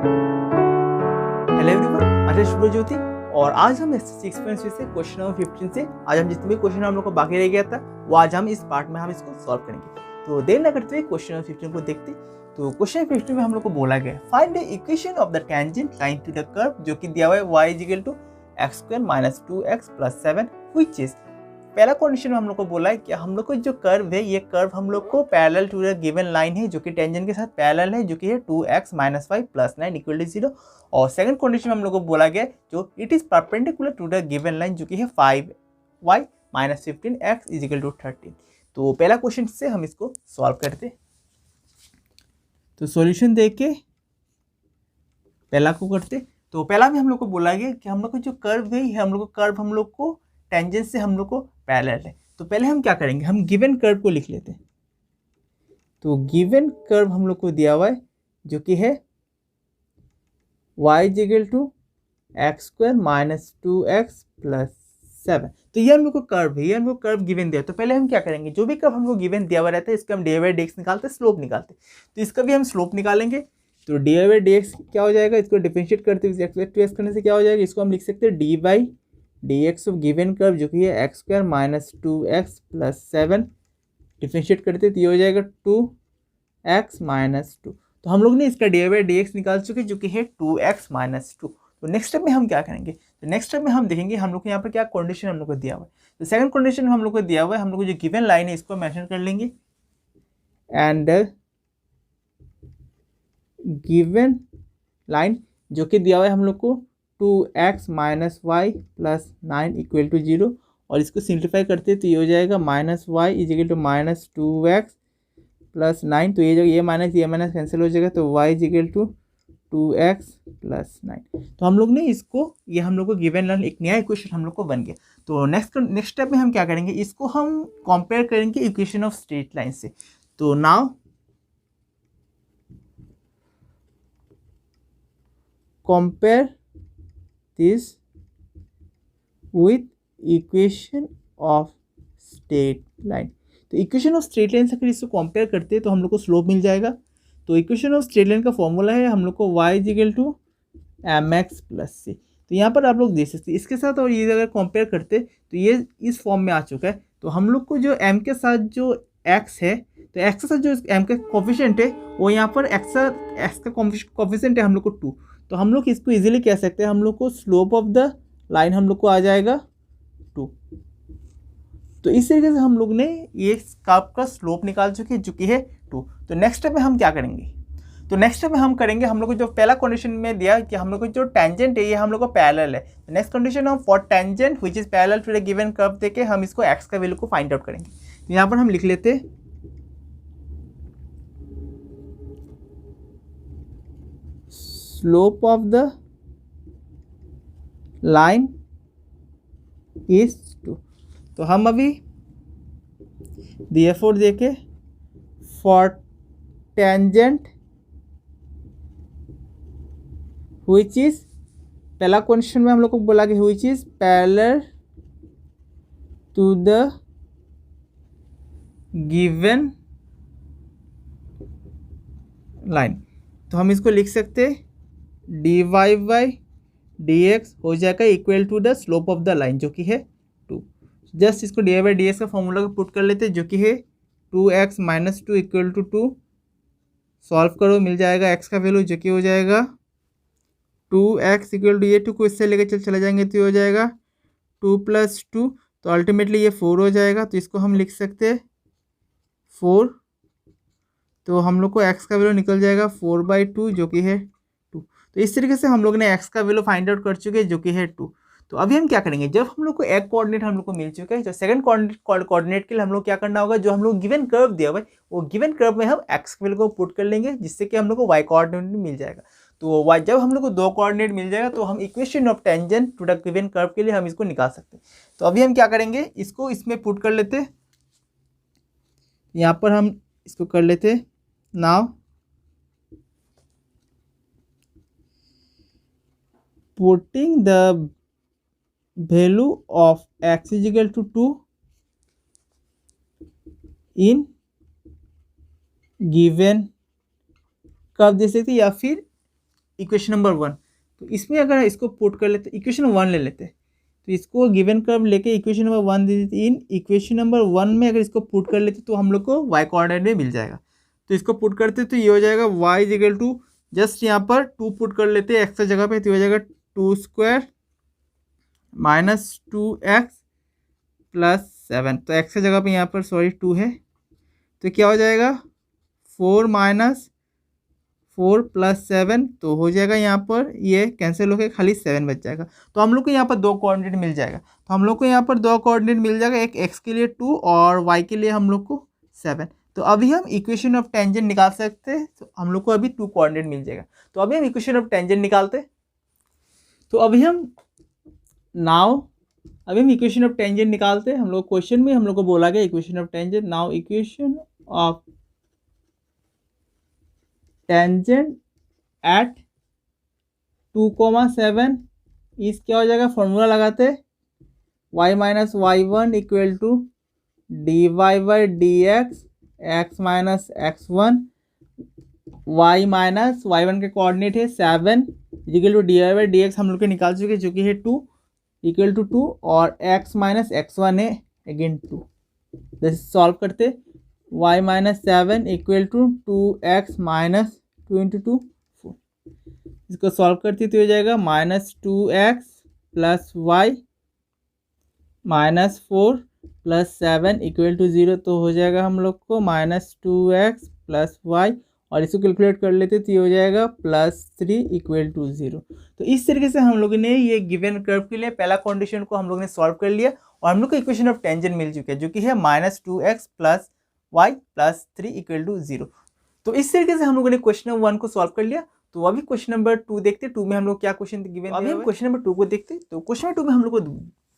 Hello everyone, मैं शुभज्योति और आज हम एसएससी एक्सपीरियंस से क्वेश्चन नंबर 15 से आज हम जितने भी क्वेश्चन हम लोग को बाकी रह गया था वो आज हम इस पार्ट में हम इसको सॉल्व करेंगे। तो देर न करते हुए क्वेश्चन नंबर 15 को देखते। तो क्वेश्चन 15 में हम लोग को बोला गया find the equation of the tangent line to the curve, जो कि दिया हुआ है y = x² - 2x + 7 which is. पहला कंडीशन में हम लोग को बोला है कि हम लोग को जो कर्व है ये कर्व हम लोग को parallel to the given line है जो कि टेंजेंट के साथ पैरेलल है, जो कि है 2x - 5 + 9 = 0। और सेकंड कंडीशन में हम लोग को बोला गया जो it is perpendicular to the given line जो कि है 5y - 15x = 13। तो पहला क्वेश्चन से हम इसको सॉल्व करते। तो सॉल्यूशन देके पहला को करते। तो पहला में हम लोग को बोला गया कि हम लोग को जो कर्व है हम लोग को कर्व हम लोग को टेंजेंट से हम लोग को पैरेलल है। तो पहले हम क्या करेंगे, हम गिवन कर्व को लिख लेते हैं। तो गिवन कर्व हम लोग को दिया हुआ है जो कि है y = x² - 2x + 7। तो ये हम लोग को कर्व है, ये हम लोग कर्व गिवन दिया। तो पहले हम क्या करेंगे, जो भी कर्व हम लोग गिवन दिया हुआ रहता है इसका हम dy/dx निकालते, स्लोप निकालते। तो इसका भी हम स्लोप निकालेंगे। तो dy/dx क्या हो जाएगा, इसको डिफरेंशिएट करते हुए x/2x करने से क्या हो जाएगा, इसको हम लिख सकते हैं dy/dx ऑफ गिवन कर्व जो कि है x² - 2x + 7 डिफरेंशिएट करते तो ये हो जाएगा 2x - 2। तो हम लोग ने इसका dy/dx निकाल चुके जो कि है 2x - 2। तो नेक्स्ट स्टेप में हम क्या करेंगे, तो नेक्स्ट स्टेप में हम देखेंगे हम लोग को यहाँ पर क्या कंडीशन हम लोग को दिया हुआ है। तो सेकंड कंडीशन हम लोग को दिया हुआ है, हम लोग को जो गिवन लाइन है इसको मेंशन कर लेंगे एंड गिवन लाइन जो कि दिया हुआ है हम लोग को 2x - y + 9 = 0। और इसको सिंप्लीफाई करते तो ये हो जाएगा -y = -2x + 9। तो ये माइनस कैंसिल हो जाएगा। तो y = 2x + 9। तो हम लोग ने इसको ये हम लोग को गिवन लाइन एक नया इक्वेशन हम लोग को बन गया। तो नेक्स्ट स्टेप में हम क्या करेंगे, इसको हम कंपेयर करेंगे इक्वेशन ऑफ स्ट्रेट लाइन से। तो now compare this with equation of straight line. तो इक्वेशन ऑफ स्ट्रेट लाइन से अगर इसको कंपेयर करते हैं तो हम लोग को स्लोप मिल जाएगा। तो इक्वेशन ऑफ स्ट्रेट लाइन का फॉर्मूला है हम लोग को y = mx + c। तो यहाँ पर आप लोग देख सकते हैं इसके साथ और ये अगर कंपेयर करते तो ये इस फॉर्म में आ चुका है। तो हम लोग को जो m के साथ जो x है, तो x के साथ जो m का कोफिशिएंट है वो यहाँ पर x का कोफिशिएंट है हम लोग को 2। तो हम लोग इसको इजीली कह सकते हैं हम लोग को स्लोप ऑफ द लाइन हम लोग को आ जाएगा 2। तो इस तरीके से हम लोग ने ये कर्व का स्लोप निकाल चुके जो कि है 2। तो नेक्स्ट स्टेप में हम क्या करेंगे, तो नेक्स्ट स्टेप में हम करेंगे हम लोग को जो पहला कंडीशन में दिया कि हम लोग को जो टेंजेंट है ये हम लोग को पैरेलल है। तो नेक्स्ट कंडीशन हम for tangent which is parallel to the given curve देके हम इसको x का वैल्यू को फाइंड आउट करेंगे। तो यहाँ पर हम लिख लेते slope of the line is 2। तो हम अभी therefore देके फॉर टेंजेंट व्हिच इज, पहला क्वेश्चन में हम लोग को बोला कि which is parallel to the given line. तो हम इसको लिख सकते dy/dx हो जाएगा equal to the slope of the line जो कि है 2। जस्ट इसको dy/dx का फॉर्मूला को पुट कर लेते जो कि है 2x - 2 = 2। सॉल्व करो, मिल जाएगा x का वैल्यू जो कि हो जाएगा 2x = ये 2 को इससे लेकर चले जाएंगे तो ये हो जाएगा 2 + 2। तो अल्टीमेटली ये 4 हो जाएगा। तो इसको हम लिख सकते हैं 4। तो हम लोग को x का वैल्यू निकल जाएगा 4/2 जो कि है 2। तो इस तरीके से हम लोग ने x का वैल्यू फाइंड आउट कर चुके हैं जो कि है 2। तो अभी हम क्या करेंगे, जब हम लोग को एक कोऑर्डिनेट हम लोग को मिल चुका है तो सेकंड कोऑर्डिनेट के लिए हम लोग क्या करना होगा, जो हम लोग गिवन कर्व दिया हुआ है वो गिवन कर्व में हम x वैल्यू को पुट कर लेंगे जिससे कि हम लोग को y कोऑर्डिनेट मिल जाएगा। तो जब हम लोग को दो कोऑर्डिनेट मिल जाएगा तो हम equation of tangent to the given curve के लिए हम इसको निकाल सकते हैं। तो अभी हम क्या करेंगे, इसको इसमें पुट कर लेते, यहाँ पर हम इसको कर लेते। Now putting the value of x = 2 in given curve दे सकते या फिर इक्वेशन नंबर 1, तो इसमें अगर इसको पुट कर लेते, इक्वेशन 1 ले लेते, तो इसको गिवन कर्व लेके इक्वेशन नंबर 1 दे देते, इन इक्वेशन नंबर 1 में अगर इसको पुट कर लेते तो हम लोग को y कोऑर्डिनेट में मिल जाएगा। तो इसको पुट करते तो ये हो जाएगा y is equal to, just यहाँ पर 2 पुट कर लेते हैं x की जगह पे, तो हो जाएगा 2 स्क्वायर माइनस 2x प्लस 7, तो x की जगह पे यहाँ पर सॉरी 2 है, तो क्या हो जाएगा 4 माइनस 4 प्लस 7, तो हो जाएगा यहाँ पर ये कैंसिल होकर खाली 7 बच जाएगा। तो हम लोग को यहाँ पर 2 कोऑर्डिनेट मिल जाएगा, तो हम लोग को यहाँ पर 2 कोऑर्डिनेट मिल जाएगा, एक x के लिए 2 और y के लिए हम लोग को 7। तो अभी हम इक्वेशन ऑफ टेंजेंट निकाल सकते हैं, तो हम लोग को अभी 2 कोऑर्डिनेट मिल जाएगा। तो अभी हम इक्वेशन ऑफ टेंजेंट निकालते हैं, तो अभी हम इक्वेशन ऑफ टेंजेंट निकालते हैं। हम लोग क्वेश्चन में हम लोग को बोला गया equation of tangent, now equation of tangent at 2,7 इस क्या हो जाएगा, फॉर्मूला लगाते y minus y1 equal to dy by D X minus x1, y minus y1 के कोऑर्डिनेट है 7 equal to D by D x हम लोग के निकाल चुके, जो कि है 2 इक्वल टू 2, और x माइनस x1 है अगेन 2। जैसे सॉल्व करते y minus 7 equal to 2x minus 2 into 2 4, इसको सॉल्व करते तो हो जाएगा minus 2x plus Y minus 4 plus 7 equal to 0, तो हो जाएगा हम लोग को माइनस 2x प्लस वाई, और इसको कैलकुलेट कर लेते तो ये हो जाएगा प्लस 3 इक्वल टू 0। तो इस तरीके से हम लोगों ने ये गिवन कर्व के लिए पहला कंडीशन को हम लोग ने सॉल्व कर लिया, और हम लोग को इक्वेशन ऑफ टेंजेंट मिल चुका है, जो कि है minus 2x plus Y plus 3 equal to 0। तो इस तरीके से हम लोगों ने क्वेश्चन नंबर 1 को सॉल्व कर लिया। तो अभी क्वेश्चन नंबर 2 देखते, 2 में हम लोग क्या क्वेश्चन गिवन, अभी हम क्वेश्चन नंबर 2 को देखते। तो क्वेश्चन नंबर 2 में हम लोग को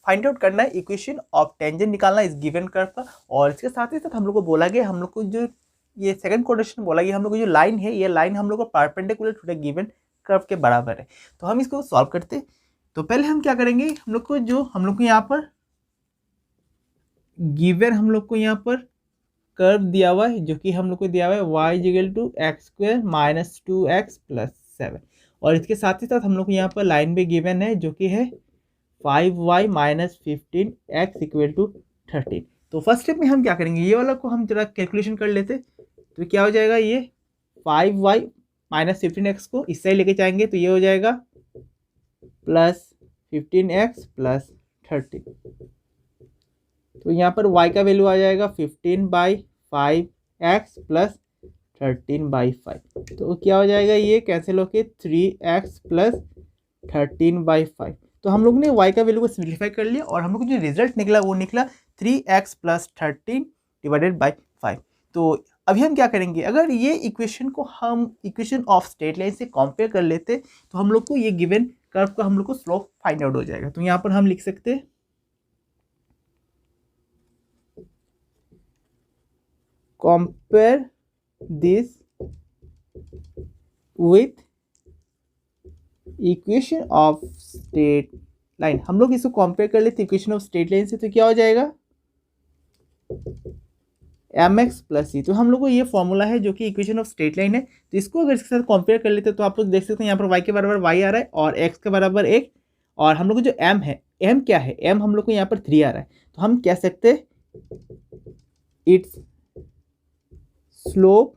फाइंड आउट करना है इक्वेशन ऑफ टेंजेंट निकालना है इस गिवन कर्व का, और इसके साथ ही साथ हम लोग को बोला गया, हम लोग को जो ये सेकंड कंडीशन बोला गया, हम लोग को जो लाइन है, ये लाइन हम लोग को perpendicular to the given curve के बराबर है। तो हम इसको सॉल्व करते, तो पहले हम क्या करेंगे, हम लोग को यहाँ पर गिवन हम लोग को यहाँ पर कर्व दिया हुआ है, जो कि हम लोग को दिया हुआ है y equal to X square minus 2x plus 7, और इसके साथ ही साथ हम लोग को यहाँ पर लाइन भी गिवन है, जो कि है 5y minus 15x equal to 13। तो फर्स्ट स्टेप में हम क्या करेंगे, ये वाला को हम जरा कैलकुलेशन कर लेते, तो क्या हो जाएगा, ये 5y माइनस 15x को इस साइड लेके जाएंगे, तो ये हो जाएगा प्लस 15x प्लस 13। तो यहाँ पर y का वैल्यू आ जाएगा 15/5x प्लस 13/5, तो क्या हो जाएगा, ये कैंसिल होके 3x प्लस 13/5। तो हम लोग ने y का वैल्यू को सिंप्लीफाई कर लिया, और हम लोग को जो रिजल्ट निकला वो निकला 3x प्लस 13 डिवाइडेड बाई 5। तो अभी हम क्या करेंगे, अगर ये इक्वेशन को हम इक्वेशन ऑफ स्ट्रेट लाइन से कंपेयर कर लेते, तो हम लोग को ये गिवन कर्व का हम लोग को स्लोप फाइंड आउट हो जाएगा। तो यहाँ पर हम लिख सकते हैं compare this with equation of straight line। हम लोग इसको कंपेयर कर लेते इक्वेशन ऑफ स्ट्रेट लाइन से, तो क्या हो जाएगा mx प्लस सी। तो हम लोग को ये फॉर्मूला है जो कि इक्वेशन ऑफ स्ट्रेट लाइन है, तो इसको अगर इसके साथ कंपेयर कर लेते तो आप लोग देख सकते हैं यहाँ पर y के बराबर y आ रहा है और x के बराबर 1, और हम लोग को जो m है, m क्या है, m हम लोग को यहाँ पर 3 आ रहा है, तो हम कह सकते हैं इट्स स्लोप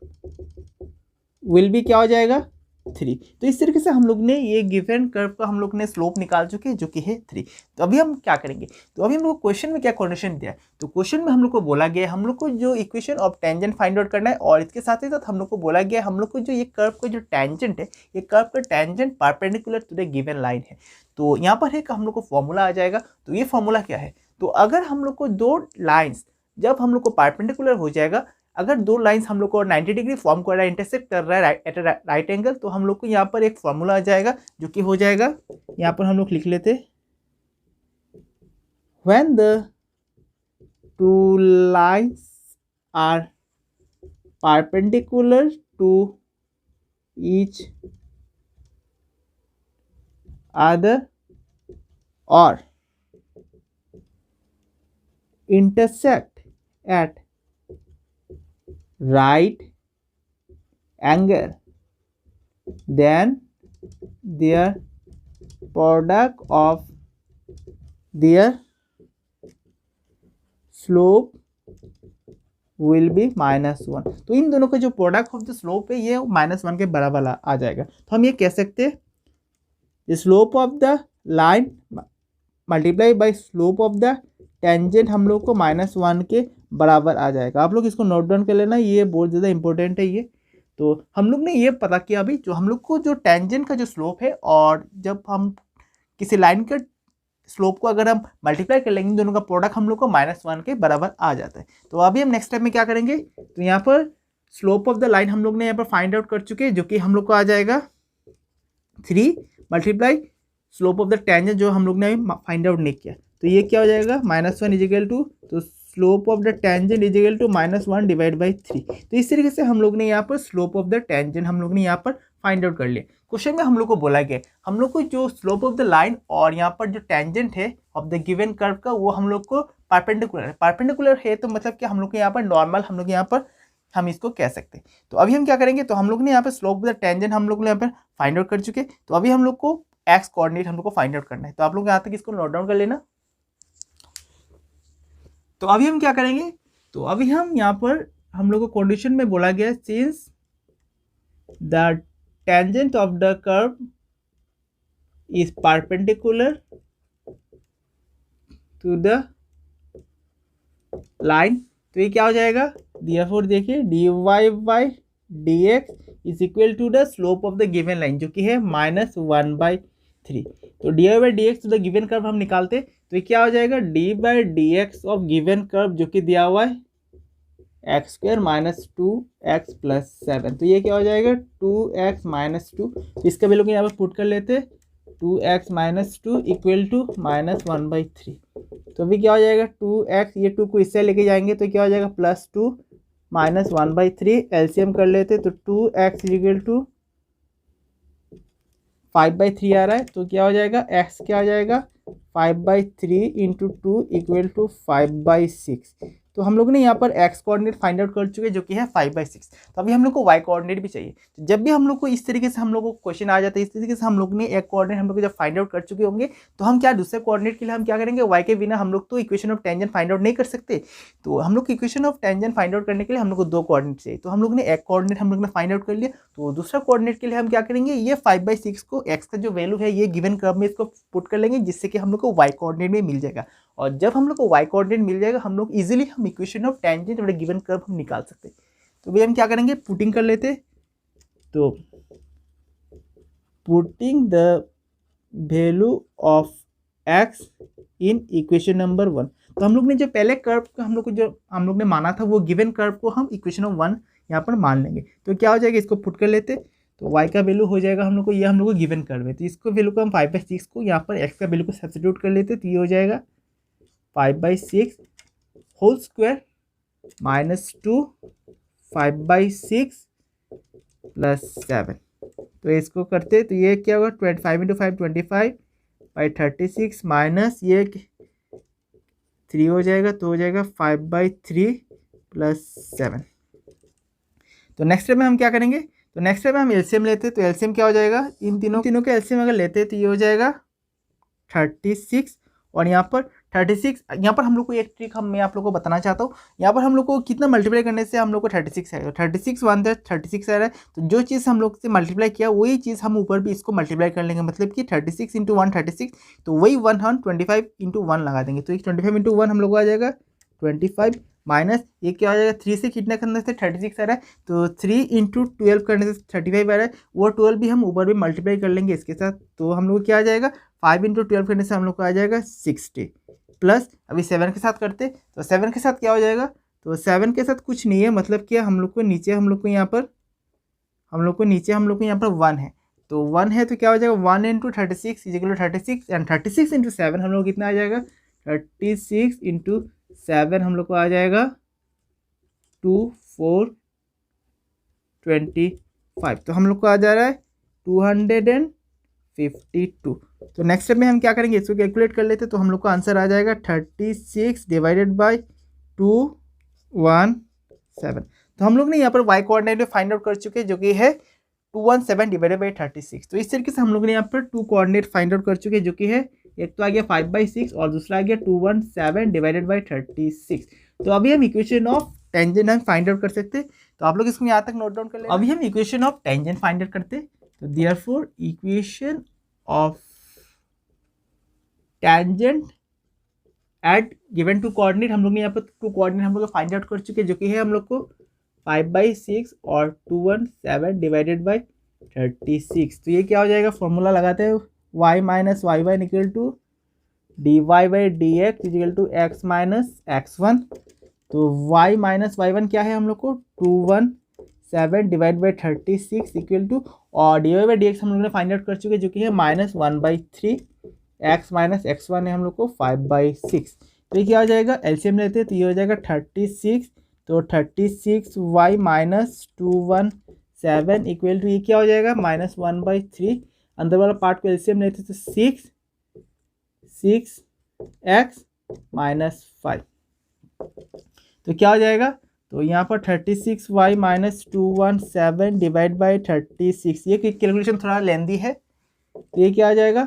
विल भी क्या हो जाएगा 3। तो इस तरीके से हम लोग ने ये गिवन कर्व का हम लोग ने स्लोप निकाल चुके हैं, जो कि है 3। तो अभी हम क्या करेंगे, तो अभी हम लोग क्वेश्चन में क्या कंडीशन दिया है, तो क्वेश्चन में हम लोग को बोला गया है हम लोग को जो equation of tangent find out करना है, और इसके साथ ही साथ हम लोग को बोला गया हम लोग को जो ये कर्व का जो टेंजेंट है, ये कर्व का tangent perpendicular to the given line है। तो यहाँ पर है हम लोग को फॉर्मूला आ जाएगा। तो ये फॉर्मूला क्या है, तो अगर हम लोग को दो लाइन्स जब हम लोग को परपेंडिकुलर हो जाएगा, अगर दो लाइंस हम लोग को 90 डिग्री फॉर्म कर रहा है, इंटरसेक्ट कर रहा है एट राइट एंगल, तो हम लोग को यहाँ पर एक फॉर्मूला आ जाएगा, जो कि हो जाएगा, यहाँ पर हम लोग लिख लेते when the two lines are perpendicular to each other और intersect at right angle, then their product of their slope will be -1। तो इन दोनों का जो प्रोडक्ट ऑफ द स्लोप है ये -1 के बराबर आ जाएगा। तो हम ये कह सकते हैं slope of the line multiply by slope of the tangent हम लोग को -1 के बराबर आ जाएगा। आप लोग इसको नोट डाउन कर लेना, ये बहुत ज़्यादा इंपॉर्टेंट है ये। तो हम लोग ने ये पता किया अभी जो हम लोग को जो टेंजेंट का जो स्लोप है और जब हम किसी लाइन के स्लोप को अगर हम मल्टीप्लाई कर लेंगे दोनों का प्रोडक्ट हम लोग को -1 के बराबर आ जाता है। तो अभी हम नेक्स्ट स्टेप में क्या करेंगे, तो यहाँ पर स्लोप ऑफ द लाइन हम लोग ने यहाँ पर फाइंड आउट कर चुके हैं जो कि हम लोग को आ जाएगा 3 multiply slope of the tangent जो हम लोग ने अभी फाइंड आउट नहीं किया। तो ये क्या हो जाएगा -1 इज इक्वल टू, तो slope of the tangent is equal to -1 divide by 3। तो इस तरीके से हम लोग ने यहाँ पर स्लोप ऑफ द टेंजेंट हम लोग ने यहाँ पर फाइंड आउट कर लिया। क्वेश्चन में हम लोग को बोला गया हम लोग को जो स्लोप ऑफ द लाइन और यहाँ पर जो टेंजेंट है ऑफ द गिवन कर्व का वो हम लोग को परपेंडिकुलर है। तो मतलब कि हम लोग के यहाँ पर नॉर्मल हम लोग यहाँ पर हम इसको कह सकते हैं। तो अभी हम क्या करेंगे, तो हम लोग ने यहाँ पर स्लोप ऑफ द टेंजेंट हम लोग ने यहाँ पर फाइंड आउट कर चुके। तो अभी हम लोग को एक्स कोऑर्डिनेट हम लोग को फाइंड आउट करना है। तो आप लोग यहाँ तक इसको नोट डाउन कर लेना। तो अभी हम क्या करेंगे, तो अभी हम यहाँ पर हम लोग को कंडीशन में बोला गया since the tangent of the curve is perpendicular to the line, तो ये क्या हो जाएगा, therefore देखिए dy by dx is equal to the slope of the given line जो कि है -1/3। तो dy by dx to the given curve हम निकालते, तो ये क्या हो जाएगा d by dx of given curve जो कि दिया हुआ है x² - 2x + 7। तो ये क्या हो जाएगा 2x - 2। तो इसका वैल्यू को यहाँ पर पुट कर लेते, 2x - 2 इक्वल टू -1/3। तो अभी क्या हो जाएगा 2x, ये 2 को इससे लेके जाएंगे तो क्या हो जाएगा +2 -1/3। एलसीएम कर लेते तो 2x इक्वल टू 5/3 आ रहा है। तो क्या हो जाएगा x क्या हो जाएगा 5/3 इंटू 2 इक्वल टू 5/6। तो हम लोग ने यहाँ पर x कोऑर्डिनेट फाइंड आउट कर चुके जो कि है 5/6। तो अभी हम लोग को y कोऑर्डिनेट भी चाहिए। तो जब भी हम लोग को इस तरीके से हम लोग को क्वेश्चन आ जाता है इस तरीके से हम लोग ने एक कोऑर्डिनेट हम लोग जब फाइंड आउट कर चुके होंगे तो हम क्या दूसरे कोऑर्डिनेट के लिए हम क्या करेंगे, y के बिना हम लोग तो equation of tangent find out नहीं कर सकते। तो हम लोग equation of tangent find out करने के लिए हम लोग को 2 कोऑर्डिनेट चाहिए। तो हम लोग ने एक कोऑर्डिनेट हम लोग ने फाइंड आउट कर लिया। तो दूसरा कोऑर्डिनेट के लिए हम क्या करेंगे, ये 5/6 को x का जो वैल्यू है ये गिवन कर्व में इसको पुट कर लेंगे जिससे कि हम लोग को y कोऑर्डिनेट में मिल जाएगा। और जब हम लोग को y कोऑर्डिनेट मिल जाएगा हम लोग इजीली हम इक्वेशन ऑफ टेंजेंट और गिवन कर्व हम निकाल सकते हैं। तो भैया हम क्या करेंगे, पुटिंग कर लेते। तो putting the value of x in equation number 1। तो हम लोग ने जो पहले कर्व को हम लोग को जो हम लोग ने माना था वो गिवन कर्व को हम इक्वेशन ऑफ 1 यहाँ पर मान लेंगे। तो क्या हो जाएगा, इसको पुट कर लेते। तो y का वैल्यू हो जाएगा हम लोग को, ये हम लोग को गिवन कर्व है तो इसको वैल्यू को हम 5/6 को यहाँ पर x का वैल्यू को सब्स्टिट्यूट कर लेते। तो ये हो जाएगा 5/6 होल स्क्वायर -2 5/6 + 7। तो इसको करते तो ये क्या होगा 25 × 5 25/36 माइनस ये 3 हो जाएगा तो हो जाएगा 5/3 + 7। तो नेक्स्ट स्टेप में हम क्या करेंगे, तो नेक्स्ट स्टेप में हम एलसीएम लेते हैं। तो एलसीएम क्या हो जाएगा, इन तीनों के एलसीएम अगर लेते हैं तो ये हो जाएगा 36 और यहाँ पर 36। यहाँ पर हम लोग को एक ट्रिक मैं आप लोग को बताना चाहता हूँ। यहाँ पर हम लोग को कितना मल्टीप्लाई करने से हम लोग को 36 आएगा, 36 1 36 आ रहा है। तो जो चीज़ हम लोग से मल्टीप्लाई किया वही चीज़ हम ऊपर भी इसको मल्टीप्लाई कर लेंगे, मतलब कि 36 × 1 36। तो वही 1 हम 25 × 1 लगा देंगे। तो 25 × 1 हम लोग को आ जाएगा 25 माइनस ये क्या हो जाएगा 3 से कितना करने से 36 आ रहा है। तो 3 × 12 करने से 35 आ रहा है। वो 12 भी हम ऊपर भी मल्टीप्लाई कर लेंगे इसके साथ। तो हम लोग क्या आ जाएगा 5 × 12 करने से हम लोग को आ जाएगा 60 प्लस अभी 7 के साथ करते। तो 7 के साथ क्या हो जाएगा, तो 7 के साथ कुछ नहीं है, मतलब कि हम लोग को नीचे हम लोग को यहाँ पर 1 है। तो 1 है तो क्या हो जाएगा 1 × 36 = 36 एंड 36 × 7 हम लोग कितना आ जाएगा 36 × 7 हम लोग को आ जाएगा 2425। तो हम लोग को आ जा रहा है 252। तो नेक्स्ट स्टेप में हम क्या करेंगे, इसको कैलकुलेट कर लेते। तो हम लोग का आंसर आ जाएगा 36 डिवाइडेड बाई 217। तो हम लोग ने यहाँ पर y कोऑर्डिनेट फाइंड आउट कर चुके हैं जो कि है 217 डिवाइडेड बाई 36। तो इस तरीके से हम लोग ने यहाँ पर टू कोऑर्डिनेट फाइंड आउट कर चुके हैं, जो कि है एक तो आ गया 5/6 और दूसरा आ गया 217 डिवाइडेड बाई 36। तो अभी हम इक्वेशन ऑफ टेंजेंट हम फाइंड आउट कर सकते हैं। तो आप लोग इसको यहाँ तक नोट डाउन कर लें। अभी हम equation of tangent find out करते हैं। तो therefore equation of tangent at given to coordinate, हम लोग ने यहाँ पर टू कोऑर्डिनेट हम लोग फाइंड आउट कर चुके हैं, जो कि है हम लोग को 5/6 और 217 डिवाइडेड बाई 36। तो ये क्या हो जाएगा, फॉर्मूला लगाते हैं y minus Y one equal to D Y by D X equal to X minus x1। तो y माइनस वाई वन क्या है हम लोग को 217 डिवाइड बाई 36 इक्वल टू, और D Y by D x हम लोग ने फाइंड आउट कर चुके हैं, जो कि है -1/3 x माइनस x1 है हम लोग को 5/6। तो ये क्या हो जाएगा, एलसीएम लेते हैं तो ये हो जाएगा 36। तो 36y माइनस 217 इक्वल टू ये क्या हो जाएगा -1/3। अंदर वाला पार्ट को एलसीएम लेते तो 6x माइनस 5। तो क्या हो जाएगा, तो यहाँ पर 36y माइनस 217 डिवाइड बाई 36, ये कैलकुलेशन थोड़ा लेंदी है। तो ये क्या आ जाएगा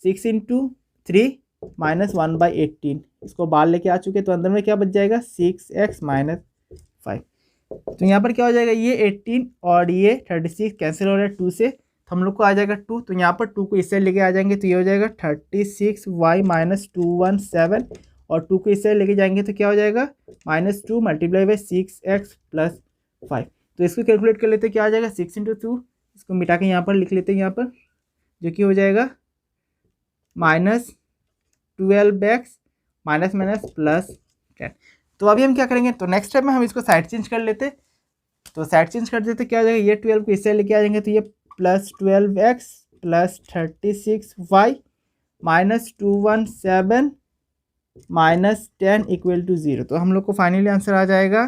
6 × 3 माइनस 1/18। इसको बाहर लेके आ चुके, तो अंदर में क्या बच जाएगा 6x माइनस 5। तो यहाँ पर क्या हो जाएगा, ये 18 और ये 36 कैंसिल हो रहा है 2 से, तो हम लोग को आ जाएगा 2। तो यहाँ पर 2 को इस साइड लेके आ जाएंगे, तो ये हो जाएगा 36y माइनस 217, और 2 को इस साइड लेके जाएंगे तो क्या हो जाएगा -2 मल्टीप्लाई बाई 6x प्लस 5। तो इसको कैलकुलेट कर लेते हैं, क्या आ जाएगा 6 × 2, इसको मिटा के यहाँ पर लिख लेते हैं यहाँ पर, जो कि हो जाएगा -12x माइनस माइनस प्लस 10। तो अभी हम क्या करेंगे, तो नेक्स्ट स्टेप में हम इसको साइड चेंज कर लेते। तो साइड चेंज कर देते, क्या हो जाएगा, ये 12 को इससे लेके आ जाएंगे, तो ये +12x plus 36y minus 217 minus 10 equal to 0। तो हम लोग को फाइनली आंसर आ जाएगा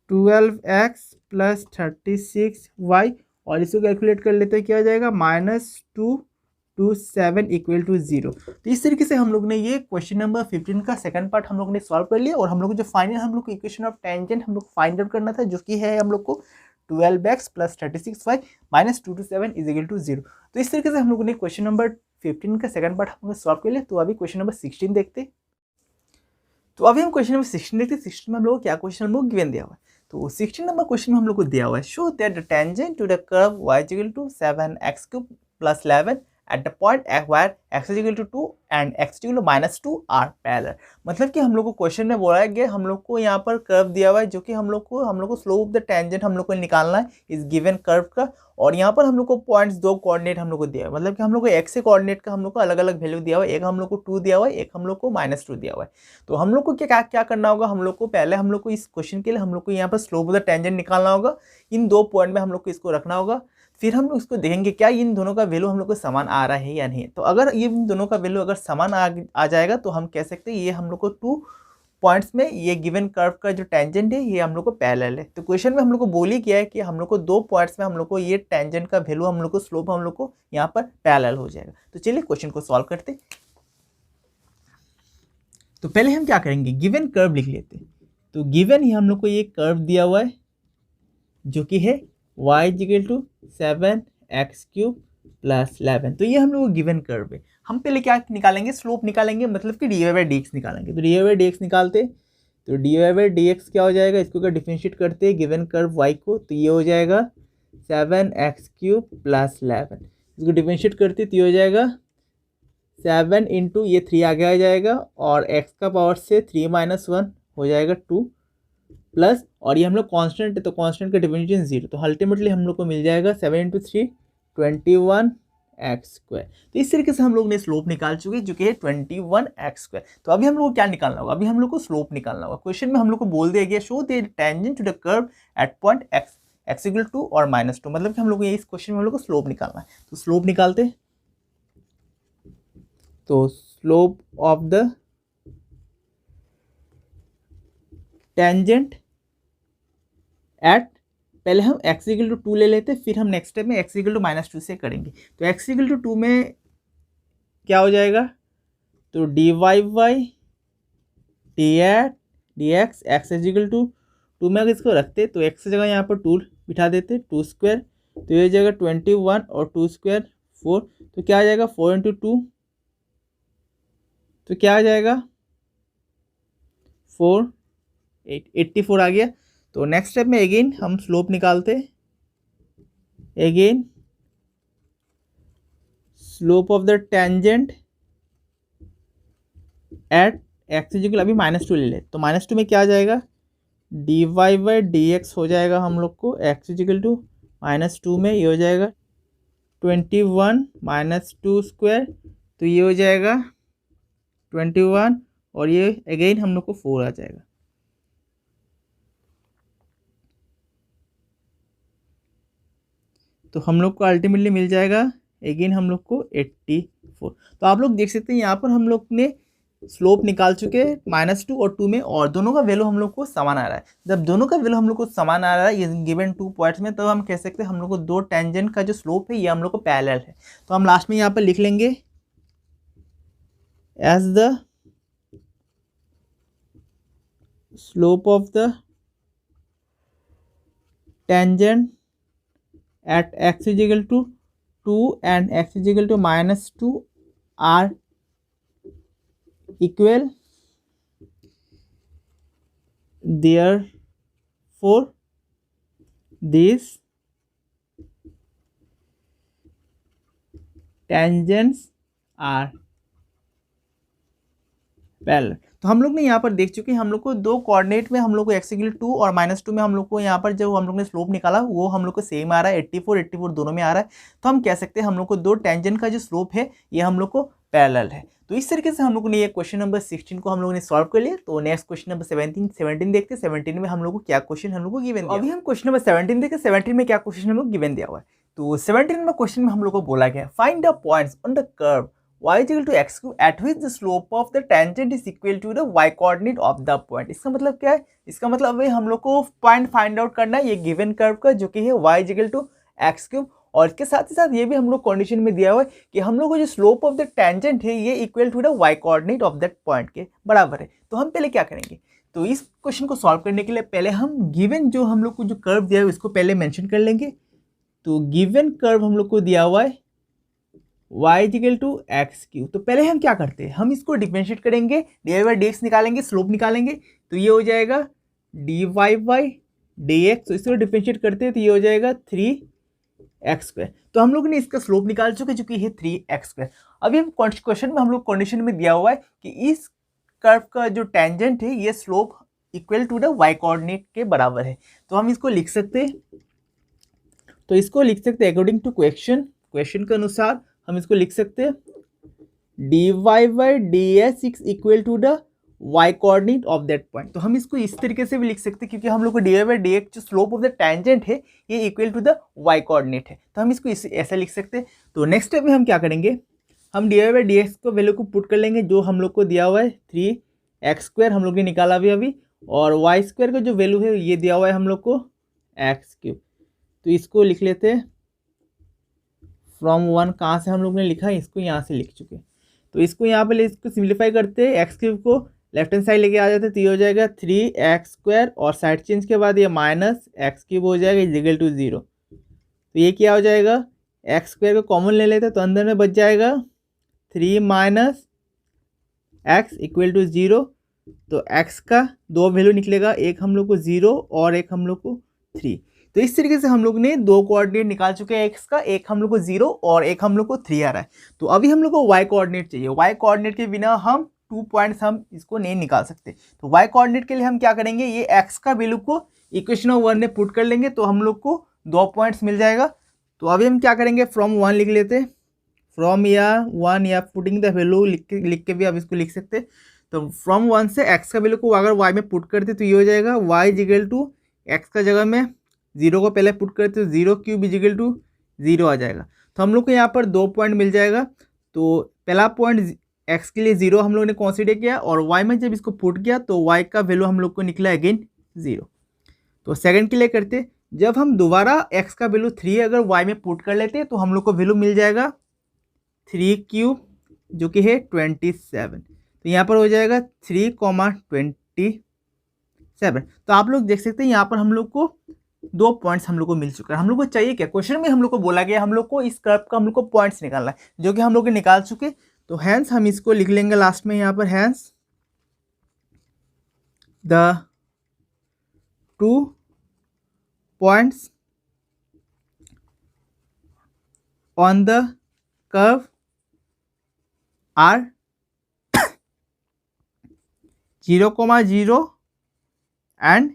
12x प्लस 36y, और इसको कैलकुलेट कर लेते हैं, क्या हो जाएगा -227 इक्वल टू 0। तो इस तरीके से हम लोग ने ये क्वेश्चन नंबर 15 का सेकंड पार्ट हम लोग ने सॉल्व कर लिया, और हम लोग को जो फाइनल हम लोग को इक्वेशन ऑफ टेंजेंट हम लोग फाइंड आउट करना था, जो कि है हम लोग को 12x plus 36y minus 227 is equal to 0। तो इस तरीके से हम लोगों ने क्वेश्चन नंबर 15 का सेकंड पार्ट हम लोग सॉल्व कर लिया। तो अभी क्वेश्चन नंबर 16 देखते। तो अभी हम क्वेश्चन नंबर 16 देखते। 16 में हम लोग को क्या क्वेश्चन हम लोग गिवन दिया हुआ है। तो 16 नंबर क्वेश्चन में हम लोग को दिया हुआ है, show that the tangent to the curve y is equal to 7x³ plus 11 at the point where x is equal to 2 and x is equal to -2 are parallel। मतलब कि हम लोग को क्वेश्चन में बोला गया, हम लोग को यहाँ पर कर्व दिया हुआ है, जो कि हम लोग को स्लोप द टेंजेंट हम लोग को निकालना है इस गिवन कर्व का, और यहाँ पर हम लोग को पॉइंट्स 2 कोऑर्डिनेट हम लोग को दिया है। मतलब कि हम लोग को x से कोऑर्डिनेट का हम लोग को अलग अलग वैल्यू दिया हुआ है, एक हम लोग को 2 दिया हुआ है, एक हम लोग को -2 दिया हुआ है। तो हम लोग को क्या करना होगा, हम लोग को पहले हम लोग को इस क्वेश्चन के लिए हम लोग को यहाँ पर स्लोप ऑफ द टेंजेंट निकालना होगा। इन 2 पॉइंट में हम लोग को इसको रखना होगा, फिर हम लोग इसको देखेंगे क्या इन दोनों का वैल्यू हम लोग को समान आ रहा है या नहीं। तो अगर ये इन दोनों का वैल्यू अगर समान आ जाएगा, तो हम कह सकते हैं ये हम लोग को 2 पॉइंट्स में ये गिवन कर्व का जो टेंजेंट है ये हम लोग को पैरेलल है। तो क्वेश्चन में हम लोग को बोल ही किया है कि हम लोग को 2 पॉइंट्स में हम लोग को ये टेंजेंट का वैल्यू हम लोग को स्लोप हम लोग को यहाँ पर पैरेलल हो जाएगा। तो चलिए क्वेश्चन को सॉल्व करते। तो पहले हम क्या करेंगे, गिवन कर्व लिख लेते। तो गिवन ही हम लोग को ये कर्व दिया हुआ है, जो कि है y is equal to 7x³ plus 11। तो ये हम लोग को गिवन कर्व है। हम पहले क्या निकालेंगे, स्लोप निकालेंगे, मतलब कि dy/dx निकालेंगे। तो dy/dx निकालते, तो dy/dx क्या हो जाएगा, इसको अगर डिफरेंशिएट करते हैं गिवन कर्व y को, तो ये हो जाएगा 7x³ प्लस 11। इसको डिफरेंशिएट करते तो ये हो जाएगा 7 × ये 3 आगे आ जाएगा, और x का पावर से 3 - 1 हो जाएगा 2 प्लस, और ये हम लोग कांस्टेंट है, तो कांस्टेंट का डिफरेंशिएशन 0। तो अल्टीमेटली हम लोग को मिल जाएगा 7 × 3 21x²। तो इस तरीके से हम लोग ने स्लोप निकाल चुके, जो कि है 21x²। तो अभी हम लोग को क्या निकालना होगा, अभी हम लोग को स्लोप निकालना होगा। क्वेश्चन में हम लोग को बोल दिया गया, show the tangent to the curve at point x equal to और -2। मतलब कि हम लोग को इस क्वेश्चन में हम लोग को स्लोप निकालना है। तो स्लोप निकालते, तो slope of the tangent at, पहले हम x इक्वल टू 2 ले लेते, फिर हम नेक्स्ट स्टेप में x इक्वल टू -2 से करेंगे। तो x इक्वल टू 2 में क्या हो जाएगा, तो dy/dx x इक्वल टू 2 में अगर इसको रखते, तो x की जगह यहाँ पर 2 बिठा देते, 2 स्क्वायर, तो ये हो जाएगा 21 और 2 स्क्वायर 4, तो क्या आ जाएगा 4 इंटू 2, तो क्या आ जाएगा 4 8 84 आ गया। तो नेक्स्ट स्टेप में अगेन हम स्लोप निकालते, again slope of the tangent at x equal, अभी -2 ले ले, तो -2 में क्या आ जाएगा dy बाई डी एक्स हो जाएगा हम लोग को एक्स इक्वल टू -2 में ये हो जाएगा 21 माइनस 2 स्क्वायर, तो ये हो जाएगा 21 और ये अगेन हम लोग को 4 आ जाएगा। तो हम लोग को अल्टीमेटली मिल जाएगा अगेन हम लोग को 84। तो आप लोग देख सकते हैं यहाँ पर हम लोग ने स्लोप निकाल चुके हैं -2 और 2 में, और दोनों का वैल्यू हम लोग को समान आ रहा है। जब दोनों का वैल्यू हम लोग को समान आ रहा है ये गिवन 2 पॉइंट्स में, तो हम कह सकते हैं हम लोग को दो टेंजेंट का जो स्लोप है ये हम लोग को पैरेलल है। तो हम लास्ट में यहाँ पर लिख लेंगे as the slope of the tangent at x is equal to 2 and x is equal to -2 are equal, therefore these tangents are parallel. तो हम लोग ने यहाँ पर देख चुके हैं हम लोग को दो कोऑर्डिनेट में हम लोग को x इक्वल 2 और -2 में हम लोग को यहाँ पर जो हम लोग ने स्लोप निकाला वो हम लोग को सेम आ रहा है, 84 दोनों में आ रहा है। तो हम कह सकते हैं हम लोग को दो टेंजेंट का जो स्लोप है ये हम लोग को पैरेलल है। तो इस तरीके से हम लोग ने ये क्वेश्चन नंबर 16 को हम लोगों ने सॉल्व कर लिया। तो नेक्स्ट क्वेश्चन नंबर 17 देखते हैं। 17 में हम लोग को क्या क्वेश्चन हम लोग को गिवन दिया। अभी हम क्वेश्चन नंबर 17 देखते हैं 17 में क्या क्वेश्चन हम लोग गिवन दिया हुआ है। तो 17 नंबर क्वेश्चन में हम लोग को बोला गया find the points on the curve y is equal to x cube at which the slope of the tangent is equal to the y coordinate of the point। इसका मतलब क्या है, इसका मतलब भाई हम लोग को पॉइंट फाइंड आउट करना है ये गिवन कर्व का जो कि है y is equal to x cube, और इसके साथ ही साथ ये भी हम लोग कंडीशन में दिया हुआ है कि हम लोग को जो स्लोप ऑफ द टेंजेंट है ये equal to the y coordinate of that point के बराबर है। तो हम पहले क्या करेंगे, तो इस क्वेश्चन को सॉल्व करने के लिए पहले हम गिवन जो हम लोग को जो कर्व दिया है उसको पहले मेंशन कर लेंगे। तो गिवन कर्व हम लोग को दिया हुआ है y equal to X cube. तो पहले हम क्या करते हैं, हम इसको डिफरेंशिएट करेंगे, डी बाई डी एक्स निकालेंगे, स्लोप निकालेंगे, तो ये हो जाएगा D Y by D X. तो इसको डिफरेंशिएट करते हैं तो ये हो जाएगा 3x²। तो हम लोग ने इसका स्लोप निकाल चुके जो कि है 3x²। अभी हम क्वेश्चन में हम लोग कंडीशन में दिया हुआ है कि इस कर्व का जो टेंजेंट है ये slope equal to the y coordinate के बराबर है। तो हम इसको लिख सकते हैं, तो इसको लिख सकते हैं अकॉर्डिंग टू क्वेश्चन के अनुसार हम इसको लिख सकते हैं dy by D S equal to the y coordinate of that point. तो हम इसको इस तरीके से भी लिख सकते हैं क्योंकि हम लोग को dy बाई डी एक्स जो स्लोप ऑफ द टेंजेंट है ये equal to the y coordinate है, तो हम इसको ऐसा लिख सकते हैं। तो नेक्स्ट स्टेप में हम क्या करेंगे, हम dy बाई डी एक्स को वैल्यू को पुट कर लेंगे जो हम लोग को दिया हुआ है 3x² हम लोग ने निकाला अभी, और y² का जो वैल्यू है ये दिया हुआ है हम लोग को x³। तो इसको लिख लेते हैं फ्रॉम 1, कहाँ से हम लोग ने लिखा है इसको यहाँ से लिख चुके। तो इसको यहाँ पे इसको सिंप्लीफाई करते हैं, x³ को लेफ्ट हैंड साइड लेके आ जाते हैं तो ये हो जाएगा 3x² और साइड चेंज के बाद ये -x³ हो जाएगा इज इक्वल टू 0। तो ये क्या हो जाएगा, x² को कॉमन ले लेते हैं तो अंदर में बच जाएगा 3 माइनस x इक्वल टू 0। तो x का दो वैल्यू निकलेगा, एक हम लोग को 0 और एक हम लोग को 3। तो इस तरीके से हम लोग ने दो कोऑर्डिनेट निकाल चुके हैं x का, एक हम लोग को 0 और एक हम लोग को 3 आ रहा है। तो अभी हम लोग को y कोऑर्डिनेट चाहिए, y कोऑर्डिनेट के बिना हम 2 पॉइंट्स हम इसको नहीं निकाल सकते। तो y कोऑर्डिनेट के लिए हम क्या करेंगे, ये x का वैल्यू को इक्वेशन ऑफ 1 में पुट कर लेंगे तो हम लोग को 2 पॉइंट्स मिल जाएगा। तो अभी हम क्या करेंगे, फ्रॉम 1 लिख लेते, फ्रॉम या 1 या पुटिंग द वैल्यू लिख के भी आप इसको लिख सकते। तो फ्रॉम 1 से x का वैल्यू को अगर y में पुट करते तो ये हो जाएगा y is equal to x का जगह में 0 को पहले पुट करते तो 0³ इज इक्वल टू 0 आ जाएगा। तो हम लोग को यहाँ पर 2 पॉइंट मिल जाएगा। तो पहला पॉइंट x के लिए 0 हम लोग ने कंसीडर किया और y में जब इसको पुट किया तो y का वैल्यू हम लोग को निकला अगेन 0। तो सेकंड के लिए करते, जब हम दोबारा x का वैल्यू 3 अगर y में पुट कर लेते तो हम लोग को वैल्यू मिल जाएगा 3³ जो कि है 27। तो यहाँ पर हो जाएगा 3, 27। तो आप लोग देख सकते हैं यहाँ पर हम लोग को 2 पॉइंट्स हम लोग को मिल चुका है। हम लोग को चाहिए क्या, क्वेश्चन में हम लोग को बोला गया हम लोग को इस कर्व का हम लोग को पॉइंट्स निकालना है, जो कि हम लोग निकाल चुके। तो हैंस हम इसको लिख लेंगे लास्ट में यहाँ पर, hence the 2 points on the curve are 0,0 and